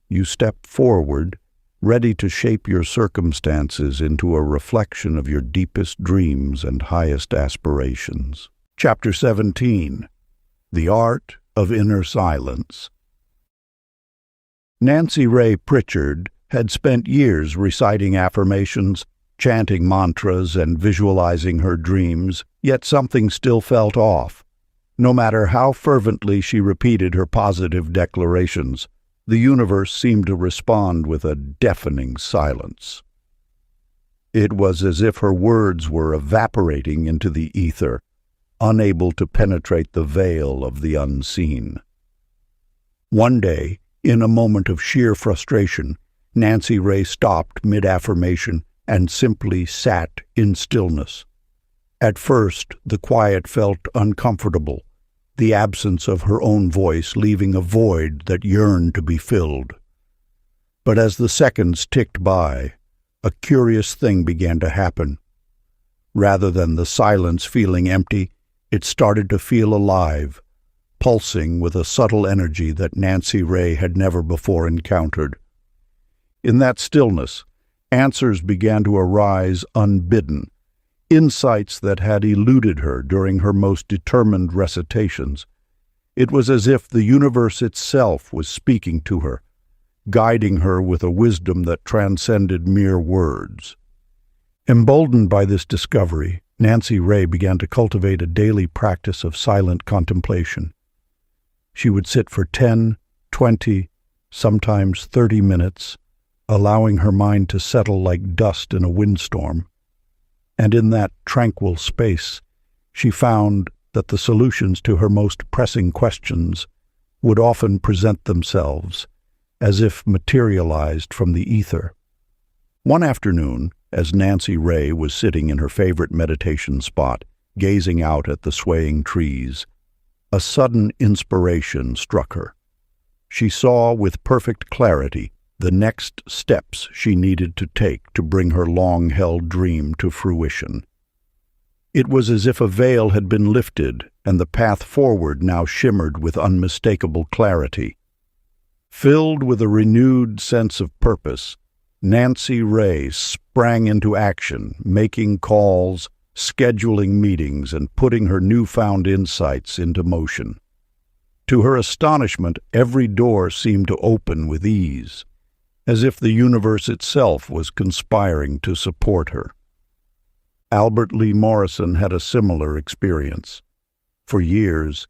you step forward, ready to shape your circumstances into a reflection of your deepest dreams and highest aspirations. Chapter 17. The Art of Inner Silence. Nancy Ray Pritchard had spent years reciting affirmations, chanting mantras, and visualizing her dreams, yet something still felt off. No matter how fervently she repeated her positive declarations, the universe seemed to respond with a deafening silence. It was as if her words were evaporating into the ether, unable to penetrate the veil of the unseen. One day, in a moment of sheer frustration, Nancy Ray stopped mid-affirmation and simply sat in stillness. At first, the quiet felt uncomfortable, the absence of her own voice leaving a void that yearned to be filled. But as the seconds ticked by, a curious thing began to happen. Rather than the silence feeling empty, it started to feel alive, pulsing with a subtle energy that Nancy Ray had never before encountered. In that stillness, answers began to arise unbidden, insights that had eluded her during her most determined recitations. It was as if the universe itself was speaking to her, guiding her with a wisdom that transcended mere words. Emboldened by this discovery, Nancy Ray began to cultivate a daily practice of silent contemplation. She would sit for 10, 20, sometimes 30 minutes, allowing her mind to settle like dust in a windstorm. And in that tranquil space, she found that the solutions to her most pressing questions would often present themselves, as if materialized from the ether. One afternoon, as Nancy Ray was sitting in her favorite meditation spot, gazing out at the swaying trees, a sudden inspiration struck her. She saw with perfect clarity the next steps she needed to take to bring her long-held dream to fruition. It was as if a veil had been lifted and the path forward now shimmered with unmistakable clarity. Filled with a renewed sense of purpose, Nancy Ray sprang into action, making calls, scheduling meetings, and putting her newfound insights into motion. To her astonishment, every door seemed to open with ease, as if the universe itself was conspiring to support her. Albert Lee Morrison had a similar experience. For years,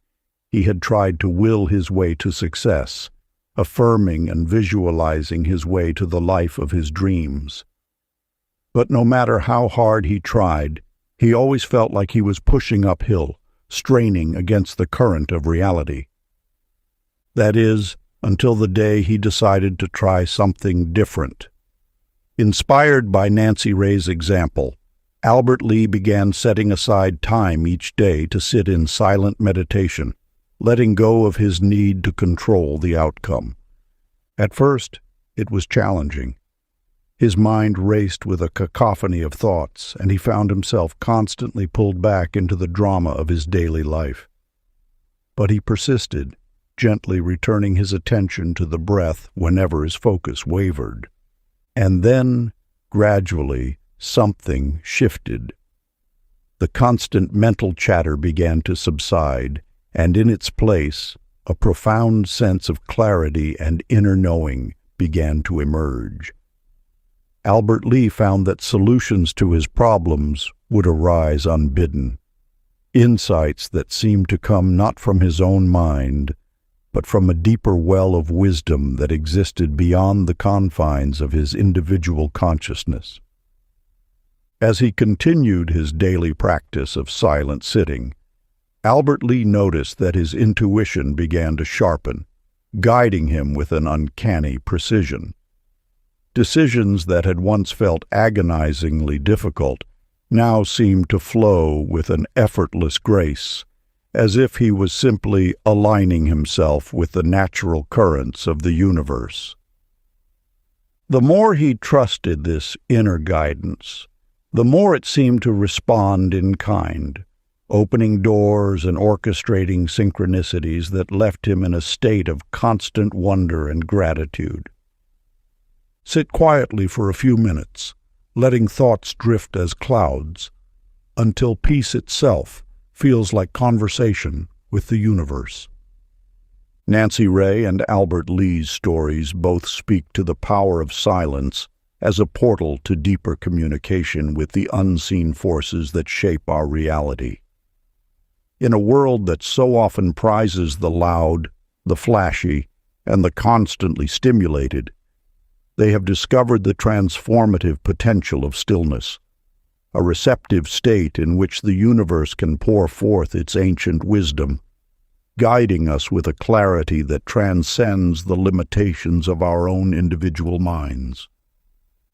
he had tried to will his way to success, affirming and visualizing his way to the life of his dreams. But no matter how hard he tried, he always felt like he was pushing uphill, straining against the current of reality. That is, until the day he decided to try something different. Inspired by Nancy Ray's example, Albert Lee began setting aside time each day to sit in silent meditation, letting go of his need to control the outcome. At first, it was challenging. His mind raced with a cacophony of thoughts, and he found himself constantly pulled back into the drama of his daily life. But he persisted, gently returning his attention to the breath whenever his focus wavered. And then, gradually, something shifted. The constant mental chatter began to subside, and in its place, a profound sense of clarity and inner knowing began to emerge. Albert Lee found that solutions to his problems would arise unbidden, insights that seemed to come not from his own mind, but from a deeper well of wisdom that existed beyond the confines of his individual consciousness. As he continued his daily practice of silent sitting, Albert Lee noticed that his intuition began to sharpen, guiding him with an uncanny precision. Decisions that had once felt agonizingly difficult now seemed to flow with an effortless grace, as if he was simply aligning himself with the natural currents of the universe. The more he trusted this inner guidance, the more it seemed to respond in kind, opening doors and orchestrating synchronicities that left him in a state of constant wonder and gratitude. Sit quietly for a few minutes, letting thoughts drift as clouds, until peace itself feels like conversation with the universe. Nancy Ray and Albert Lee's stories both speak to the power of silence as a portal to deeper communication with the unseen forces that shape our reality. In a world that so often prizes the loud, the flashy, and the constantly stimulated, they have discovered the transformative potential of stillness, a receptive state in which the universe can pour forth its ancient wisdom, guiding us with a clarity that transcends the limitations of our own individual minds.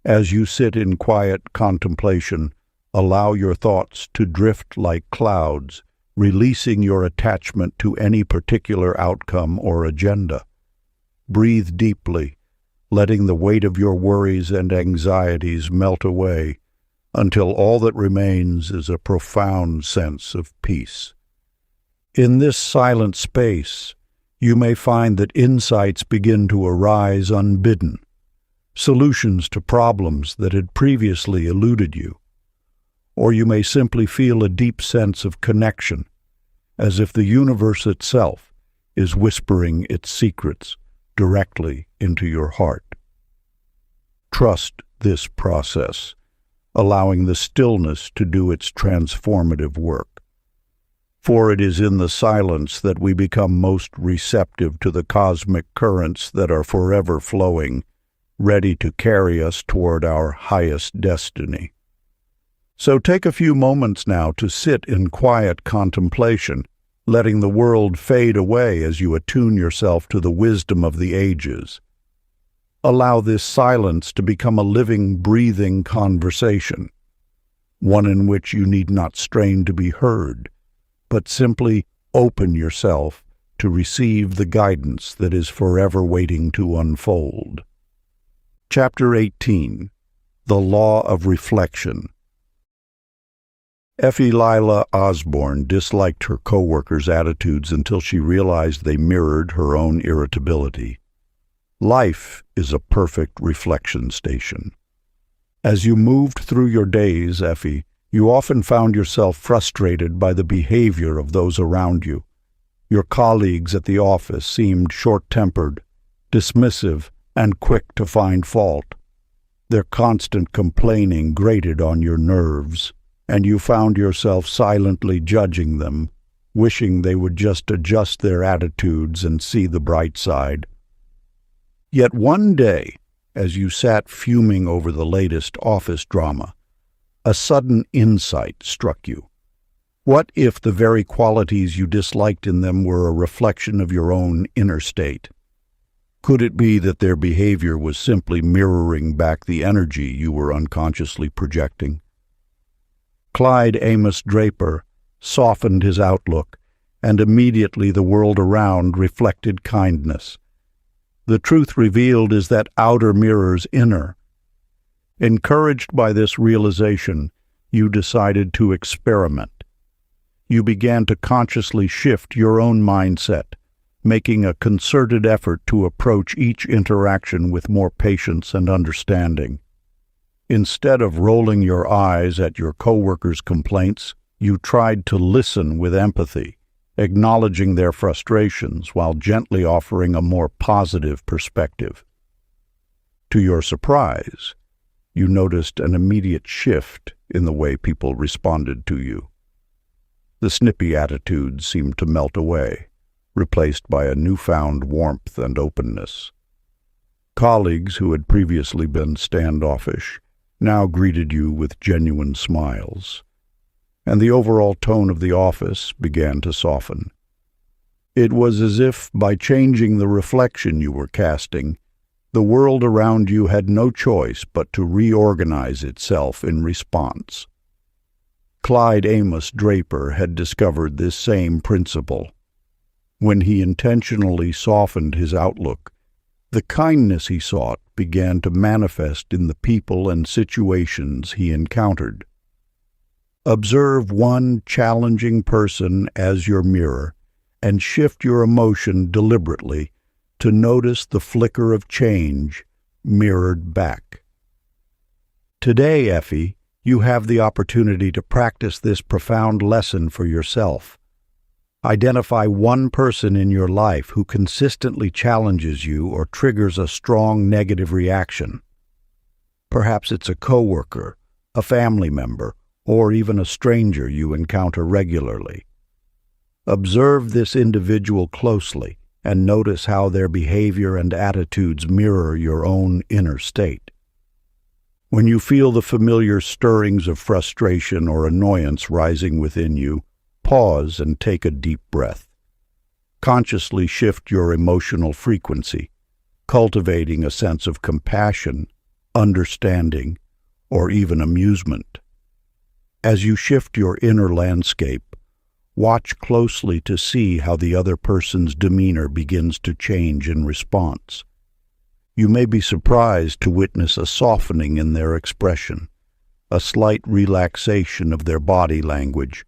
As you sit in quiet contemplation, allow your thoughts to drift like clouds, releasing your attachment to any particular outcome or agenda. Breathe deeply, letting the weight of your worries and anxieties melt away until all that remains is a profound sense of peace. In this silent space, you may find that insights begin to arise unbidden, solutions to problems that had previously eluded you. Or you may simply feel a deep sense of connection, as if the universe itself is whispering its secrets directly into your heart. Trust this process, allowing the stillness to do its transformative work. For it is in the silence that we become most receptive to the cosmic currents that are forever flowing, ready to carry us toward our highest destiny. So take a few moments now to sit in quiet contemplation, letting the world fade away as you attune yourself to the wisdom of the ages. Allow this silence to become a living, breathing conversation, one in which you need not strain to be heard, but simply open yourself to receive the guidance that is forever waiting to unfold. Chapter 18. The Law of Reflection. Effie Lila Osborne disliked her co-workers' attitudes until she realized they mirrored her own irritability. Life is a perfect reflection station. As you moved through your days, Effie, you often found yourself frustrated by the behavior of those around you. Your colleagues at the office seemed short-tempered, dismissive, and quick to find fault. Their constant complaining grated on your nerves, and you found yourself silently judging them, wishing they would just adjust their attitudes and see the bright side. Yet one day, as you sat fuming over the latest office drama, a sudden insight struck you. What if the very qualities you disliked in them were a reflection of your own inner state? Could it be that their behavior was simply mirroring back the energy you were unconsciously projecting? Clyde Amos Draper softened his outlook, and immediately the world around reflected kindness. The truth revealed is that outer mirrors inner. Encouraged by this realization, you decided to experiment. You began to consciously shift your own mindset, making a concerted effort to approach each interaction with more patience and understanding. Instead of rolling your eyes at your coworkers' complaints, you tried to listen with empathy, acknowledging their frustrations while gently offering a more positive perspective. To your surprise, you noticed an immediate shift in the way people responded to you. The snippy attitudes seemed to melt away, replaced by a newfound warmth and openness. Colleagues who had previously been standoffish now greeted you with genuine smiles, and the overall tone of the office began to soften. It was as if, by changing the reflection you were casting, the world around you had no choice but to reorganize itself in response. Clyde Amos Draper had discovered this same principle. When he intentionally softened his outlook, the kindness he sought began to manifest in the people and situations he encountered. Observe one challenging person as your mirror and shift your emotion deliberately to notice the flicker of change mirrored back. Today, Effie, you have the opportunity to practice this profound lesson for yourself. Identify one person in your life who consistently challenges you or triggers a strong negative reaction. Perhaps it's a coworker, a family member, or even a stranger you encounter regularly. Observe this individual closely and notice how their behavior and attitudes mirror your own inner state. When you feel the familiar stirrings of frustration or annoyance rising within you, pause and take a deep breath. Consciously shift your emotional frequency, cultivating a sense of compassion, understanding, or even amusement. As you shift your inner landscape, watch closely to see how the other person's demeanor begins to change in response. You may be surprised to witness a softening in their expression, a slight relaxation of their body language,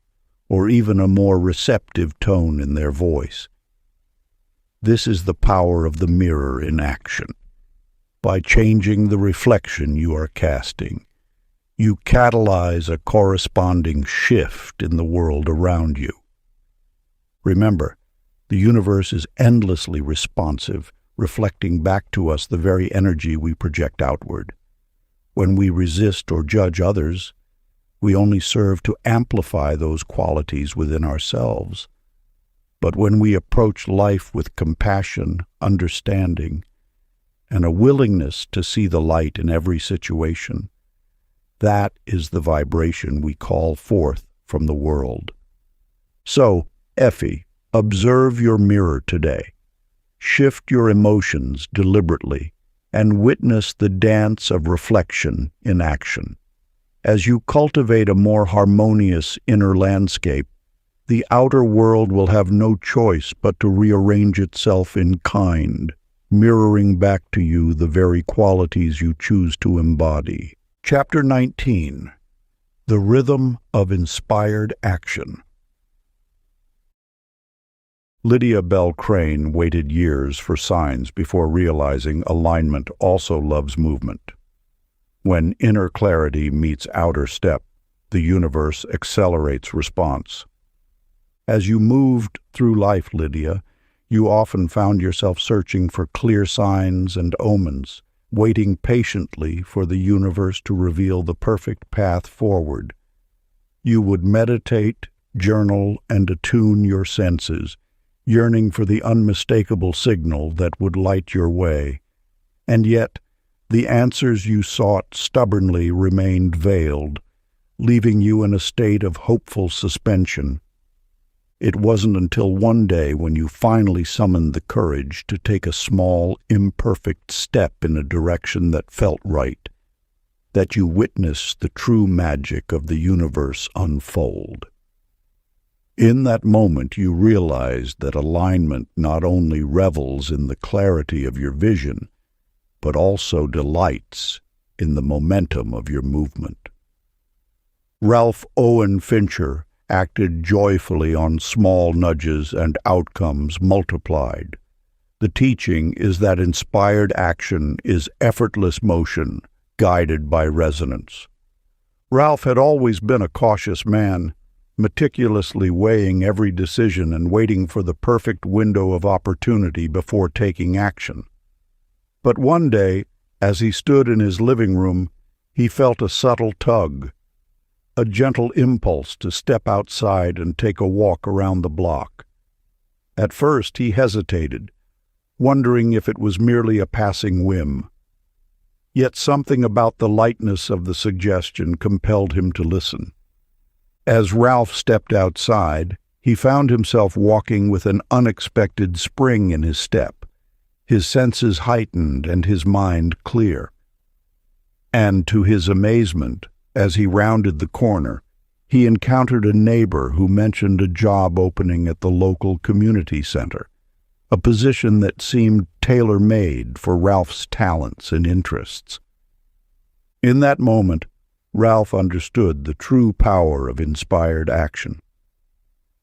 or even a more receptive tone in their voice. This is the power of the mirror in action. By changing the reflection you are casting, you catalyze a corresponding shift in the world around you. Remember, the universe is endlessly responsive, reflecting back to us the very energy we project outward. When we resist or judge others, we only serve to amplify those qualities within ourselves. But when we approach life with compassion, understanding, and a willingness to see the light in every situation, that is the vibration we call forth from the world. So, Effie, observe your mirror today. Shift your emotions deliberately and witness the dance of reflection in action. As you cultivate a more harmonious inner landscape, the outer world will have no choice but to rearrange itself in kind, mirroring back to you the very qualities you choose to embody. Chapter 19. The Rhythm of Inspired Action. Lydia Bell Crane waited years for signs before realizing alignment also loves movement. When inner clarity meets outer step, the universe accelerates response. As you moved through life, Lydia, you often found yourself searching for clear signs and omens, waiting patiently for the universe to reveal the perfect path forward. You would meditate, journal, and attune your senses, yearning for the unmistakable signal that would light your way. And yet, the answers you sought stubbornly remained veiled, leaving you in a state of hopeful suspension. It wasn't until one day when you finally summoned the courage to take a small, imperfect step in a direction that felt right, that you witnessed the true magic of the universe unfold. In that moment, you realized that alignment not only revels in the clarity of your vision, but also delights in the momentum of your movement. Ralph Owen Fincher acted joyfully on small nudges and outcomes multiplied. The teaching is that inspired action is effortless motion guided by resonance. Ralph had always been a cautious man, meticulously weighing every decision and waiting for the perfect window of opportunity before taking action. But one day, as he stood in his living room, he felt a subtle tug, a gentle impulse to step outside and take a walk around the block. At first he hesitated, wondering if it was merely a passing whim. Yet something about the lightness of the suggestion compelled him to listen. As Ralph stepped outside, he found himself walking with an unexpected spring in his step, his senses heightened and his mind clear. And to his amazement, as he rounded the corner, he encountered a neighbor who mentioned a job opening at the local community center, a position that seemed tailor-made for Ralph's talents and interests. In that moment, Ralph understood the true power of inspired action.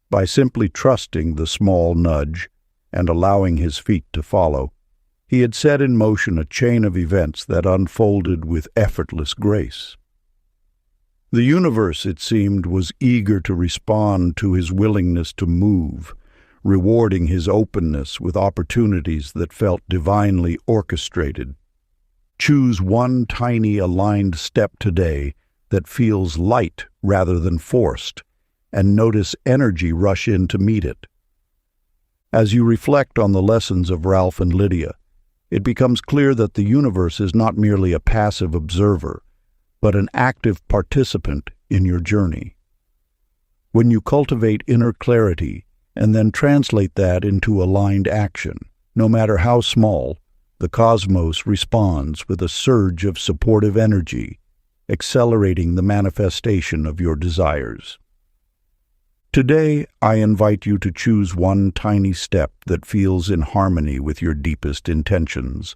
By simply trusting the small nudge and allowing his feet to follow, he had set in motion a chain of events that unfolded with effortless grace. The universe, it seemed, was eager to respond to his willingness to move, rewarding his openness with opportunities that felt divinely orchestrated. Choose one tiny aligned step today that feels light rather than forced, and notice energy rush in to meet it. As you reflect on the lessons of Ralph and Lydia, it becomes clear that the universe is not merely a passive observer, but an active participant in your journey. When you cultivate inner clarity and then translate that into aligned action, no matter how small, the cosmos responds with a surge of supportive energy, accelerating the manifestation of your desires. Today, I invite you to choose one tiny step that feels in harmony with your deepest intentions.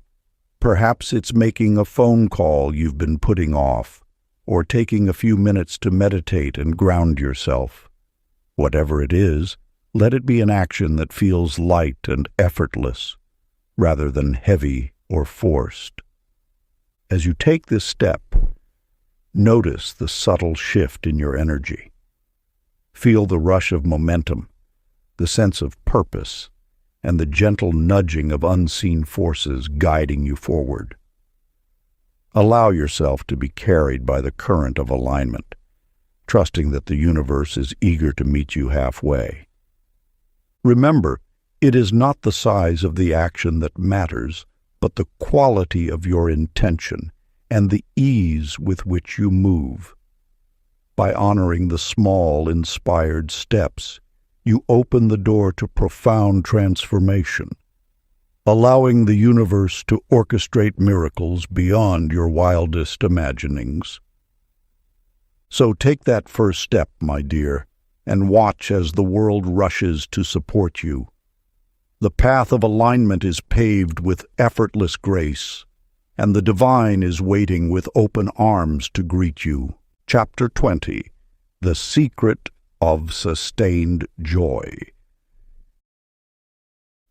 Perhaps it's making a phone call you've been putting off, or taking a few minutes to meditate and ground yourself. Whatever it is, let it be an action that feels light and effortless, rather than heavy or forced. As you take this step, notice the subtle shift in your energy. Feel the rush of momentum, the sense of purpose, and the gentle nudging of unseen forces guiding you forward. Allow yourself to be carried by the current of alignment, trusting that the universe is eager to meet you halfway. Remember, it is not the size of the action that matters, but the quality of your intention and the ease with which you move. By honoring the small, inspired steps, you open the door to profound transformation, allowing the universe to orchestrate miracles beyond your wildest imaginings. So take that first step, my dear, and watch as the world rushes to support you. The path of alignment is paved with effortless grace, and the divine is waiting with open arms to greet you. Chapter 20. The Secret of Sustained Joy.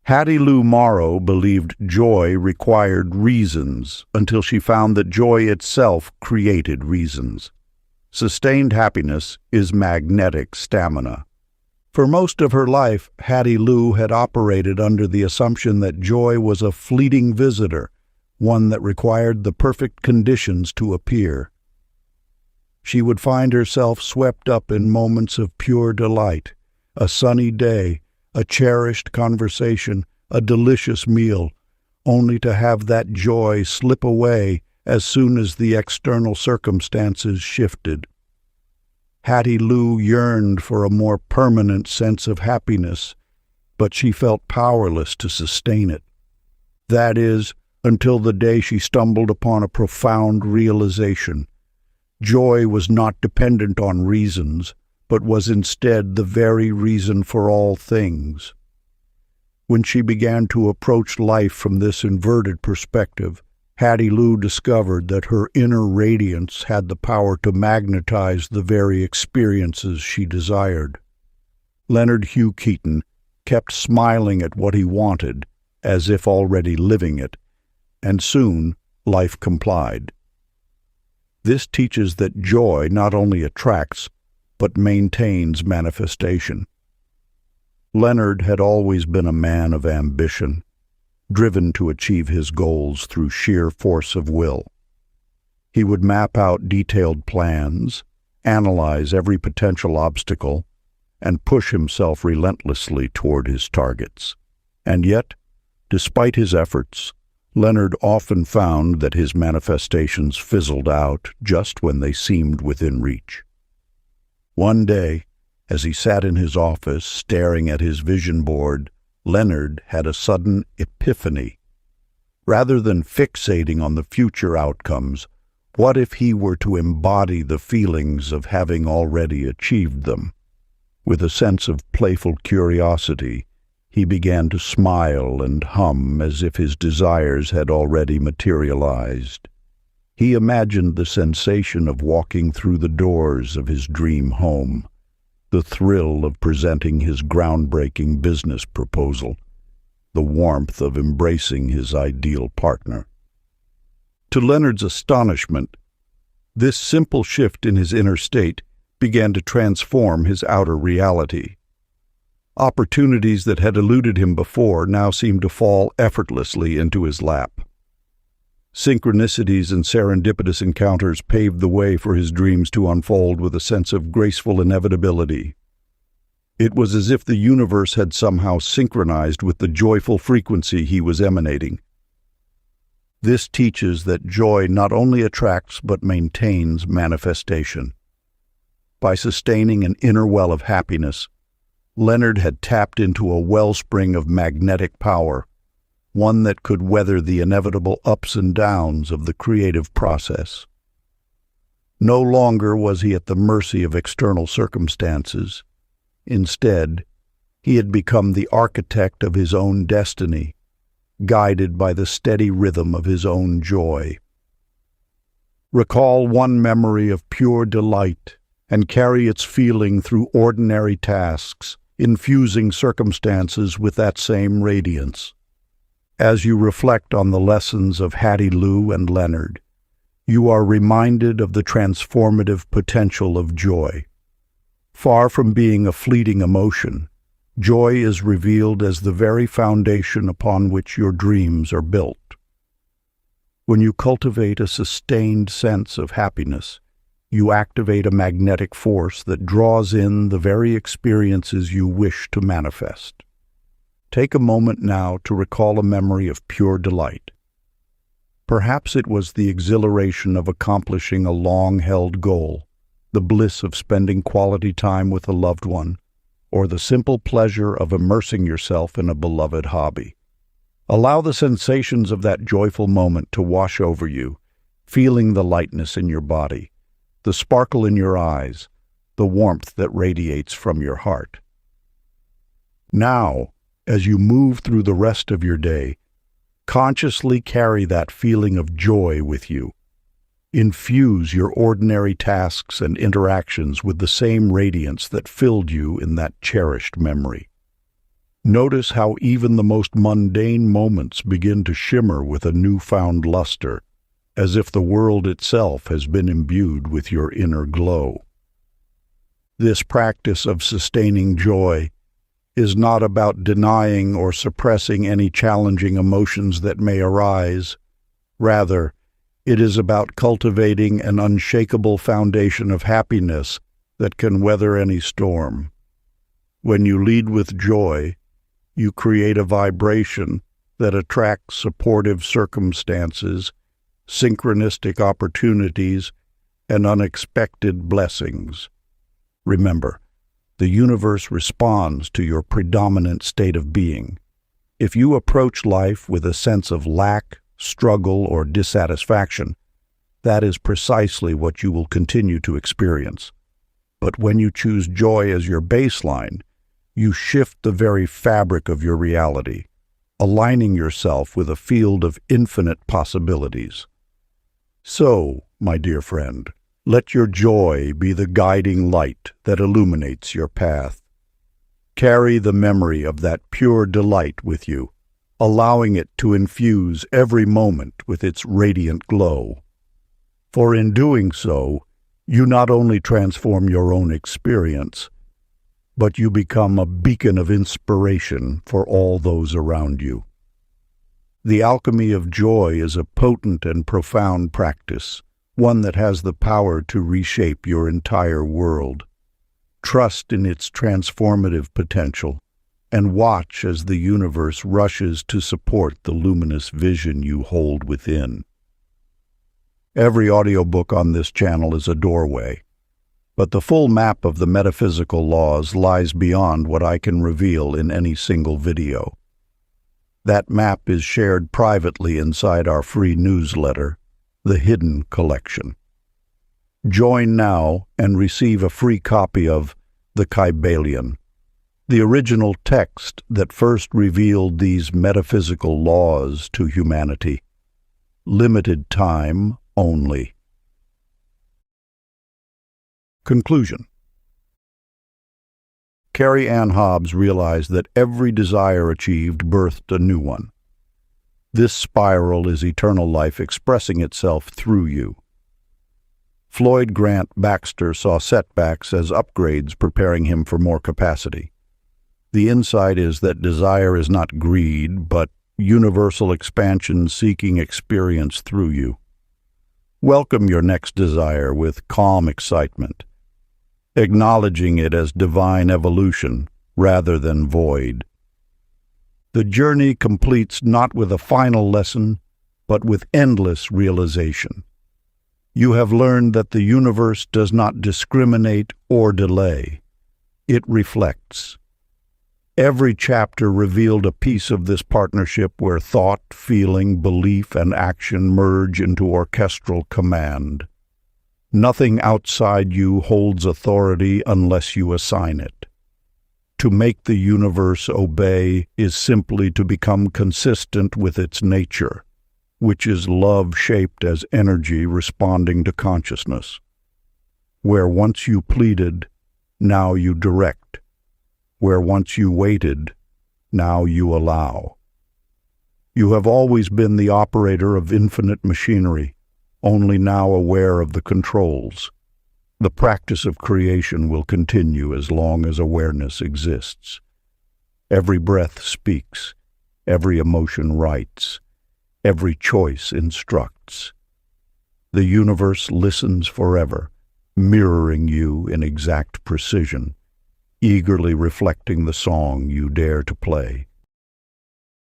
Hattie Lou Morrow believed joy required reasons until she found that joy itself created reasons. Sustained happiness is magnetic stamina. For most of her life, Hattie Lou had operated under the assumption that joy was a fleeting visitor, one that required the perfect conditions to appear. She would find herself swept up in moments of pure delight, a sunny day, a cherished conversation, a delicious meal, only to have that joy slip away as soon as the external circumstances shifted. Hattie Lou yearned for a more permanent sense of happiness, but she felt powerless to sustain it. That is, until the day she stumbled upon a profound realization. Joy was not dependent on reasons, but was instead the very reason for all things. When she began to approach life from this inverted perspective, Hattie Lou discovered that her inner radiance had the power to magnetize the very experiences she desired. Leonard Hugh Keaton kept smiling at what he wanted, as if already living it, and soon life complied. This teaches that joy not only attracts, but maintains manifestation. Leonard had always been a man of ambition, driven to achieve his goals through sheer force of will. He would map out detailed plans, analyze every potential obstacle, and push himself relentlessly toward his targets. And yet, despite his efforts, Leonard often found that his manifestations fizzled out just when they seemed within reach. One day, as he sat in his office staring at his vision board, Leonard had a sudden epiphany. Rather than fixating on the future outcomes, what if he were to embody the feelings of having already achieved them? With a sense of playful curiosity, he began to smile and hum as if his desires had already materialized. He imagined the sensation of walking through the doors of his dream home, the thrill of presenting his groundbreaking business proposal, the warmth of embracing his ideal partner. To Leonard's astonishment, this simple shift in his inner state began to transform his outer reality. Opportunities that had eluded him before now seemed to fall effortlessly into his lap. Synchronicities and serendipitous encounters paved the way for his dreams to unfold with a sense of graceful inevitability. It was as if the universe had somehow synchronized with the joyful frequency he was emanating. This teaches that joy not only attracts but maintains manifestation. By sustaining an inner well of happiness, Leonard had tapped into a wellspring of magnetic power, one that could weather the inevitable ups and downs of the creative process. No longer was he at the mercy of external circumstances. Instead, he had become the architect of his own destiny, guided by the steady rhythm of his own joy. Recall one memory of pure delight and carry its feeling through ordinary tasks, infusing circumstances with that same radiance. As you reflect on the lessons of Hattie Lou and Leonard, you are reminded of the transformative potential of joy. Far from being a fleeting emotion, joy is revealed as the very foundation upon which your dreams are built. When you cultivate a sustained sense of happiness, you activate a magnetic force that draws in the very experiences you wish to manifest. Take a moment now to recall a memory of pure delight. Perhaps it was the exhilaration of accomplishing a long-held goal, the bliss of spending quality time with a loved one, or the simple pleasure of immersing yourself in a beloved hobby. Allow the sensations of that joyful moment to wash over you, feeling the lightness in your body, the sparkle in your eyes, the warmth that radiates from your heart. Now, as you move through the rest of your day, consciously carry that feeling of joy with you. Infuse your ordinary tasks and interactions with the same radiance that filled you in that cherished memory. Notice how even the most mundane moments begin to shimmer with a newfound luster, as if the world itself has been imbued with your inner glow. This practice of sustaining joy is not about denying or suppressing any challenging emotions that may arise. Rather, it is about cultivating an unshakable foundation of happiness that can weather any storm. When you lead with joy, you create a vibration that attracts supportive circumstances, synchronistic opportunities, and unexpected blessings. Remember, the universe responds to your predominant state of being. If you approach life with a sense of lack, struggle, or dissatisfaction, that is precisely what you will continue to experience. But when you choose joy as your baseline, you shift the very fabric of your reality, aligning yourself with a field of infinite possibilities. So, my dear friend, let your joy be the guiding light that illuminates your path. Carry the memory of that pure delight with you, allowing it to infuse every moment with its radiant glow. For in doing so, you not only transform your own experience, but you become a beacon of inspiration for all those around you. The alchemy of joy is a potent and profound practice, one that has the power to reshape your entire world. Trust in its transformative potential, and watch as the universe rushes to support the luminous vision you hold within. Every audiobook on this channel is a doorway, but the full map of the metaphysical laws lies beyond what I can reveal in any single video. That map is shared privately inside our free newsletter, The Hidden Collection. Join now and receive a free copy of The Kybalion, the original text that first revealed these metaphysical laws to humanity. Limited time only. Conclusion. Carrie Ann Hobbs realized that every desire achieved birthed a new one. This spiral is eternal life expressing itself through you. Floyd Grant Baxter saw setbacks as upgrades preparing him for more capacity. The insight is that desire is not greed, but universal expansion seeking experience through you. Welcome your next desire with calm excitement, acknowledging it as divine evolution rather than void. The journey completes not with a final lesson, but with endless realization. You have learned that the universe does not discriminate or delay. It reflects. Every chapter revealed a piece of this partnership where thought, feeling, belief, and action merge into orchestral command. Nothing outside you holds authority unless you assign it. To make the universe obey is simply to become consistent with its nature, which is love shaped as energy responding to consciousness. Where once you pleaded, now you direct. Where once you waited, now you allow. You have always been the operator of infinite machinery, only now aware of the controls. The practice of creation will continue as long as awareness exists. Every breath speaks, every emotion writes, every choice instructs. The universe listens forever, mirroring you in exact precision, eagerly reflecting the song you dare to play.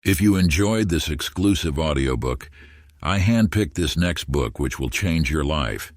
If you enjoyed this exclusive audiobook, I handpicked this next book which will change your life.